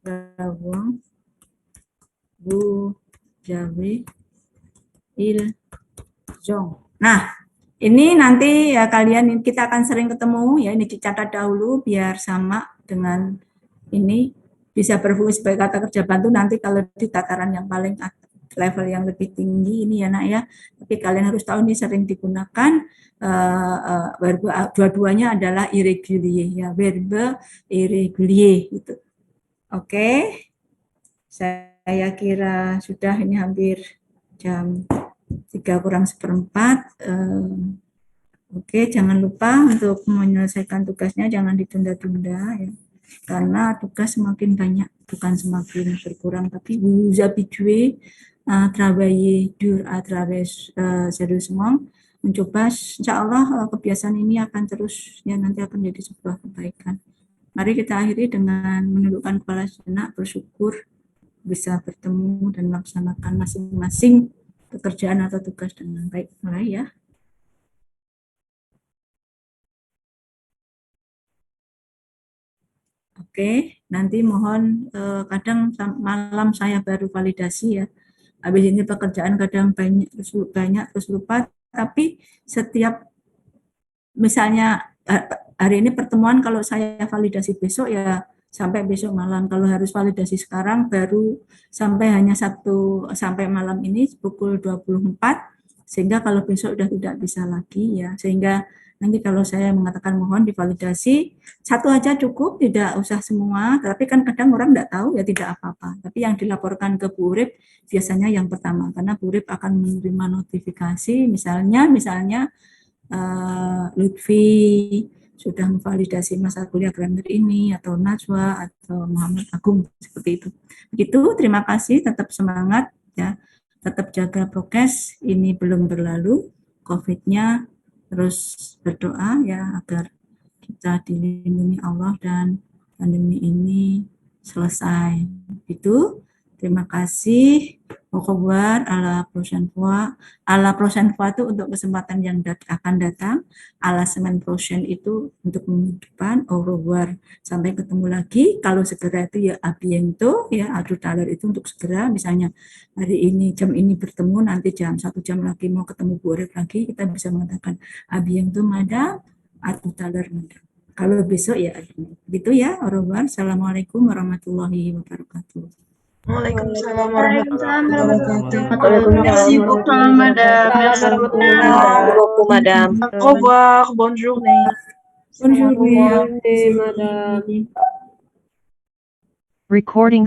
rawang, bu, jawi, il, zong. Nah, ini nanti ya kalian, kita akan sering ketemu ya, ini dicatat dahulu biar sama dengan ini, bisa berfungsi sebagai kata kerja bantu nanti kalau di tataran yang paling level yang lebih tinggi ini ya nak ya. Tapi kalian harus tahu ini sering digunakan verbe, dua-duanya adalah irregulier ya, verbe irregulier gitu. Oke. Saya kira sudah, ini hampir jam 3:04. Oke, jangan lupa untuk menyelesaikan tugasnya, jangan ditunda-tunda ya. Karena tugas semakin banyak, bukan semakin berkurang, tapi vous habituez à travailler dur à travers sérieusement, mencoba, insya Allah kebiasaan ini akan terus ya, nanti akan jadi sebuah kebaikan. Mari kita akhiri dengan menundukkan kepala sejenak, bersyukur bisa bertemu dan melaksanakan masing-masing pekerjaan atau tugas dengan baik. Mulai ya. Oke, nanti mohon kadang malam saya baru validasi ya. Habis ini pekerjaan kadang banyak terus lupa, tapi setiap misalnya hari ini pertemuan, kalau saya validasi besok ya sampai besok malam. Kalau harus validasi sekarang baru sampai hanya Sabtu sampai malam ini pukul 24, sehingga kalau besok sudah tidak bisa lagi ya. Sehingga nanti kalau saya mengatakan mohon divalidasi, satu aja cukup, tidak usah semua. Tapi kan kadang orang tidak tahu ya, tidak apa-apa. Tapi yang dilaporkan ke Bu Urip biasanya yang pertama, karena Bu Urip akan menerima notifikasi, misalnya Lutfi sudah memvalidasi masa kuliah grammar ini, atau Najwa, atau Muhammad Agung, seperti itu. Begitu, terima kasih, tetap semangat ya, tetap jaga prokes, ini belum berlalu, COVID-nya, terus berdoa ya agar kita dilindungi Allah dan pandemi ini selesai. Itu, terima kasih. Au revoir, à la prochaine fois. À la prochaine fois itu untuk kesempatan yang akan datang. À la semaine prochaine itu untuk minggu depan. Au revoir, sampai ketemu lagi. Kalau segera itu ya à bientôt ya, à tout à l'heure itu untuk segera. Misalnya hari ini jam ini bertemu, nanti jam 1 jam lagi mau ketemu Bu Urip lagi, kita bisa mengatakan à bientôt madame, à tout à l'heure madame. Kalau besok ya gitu ya. Au revoir. Assalamualaikum warahmatullahi wabarakatuh. Waalaikumsalam warahmatullahi wabarakatuh. Merci beaucoup, madame. Merci beaucoup, madame. Au revoir, bonne journée. Bonne journée. Madame. Recording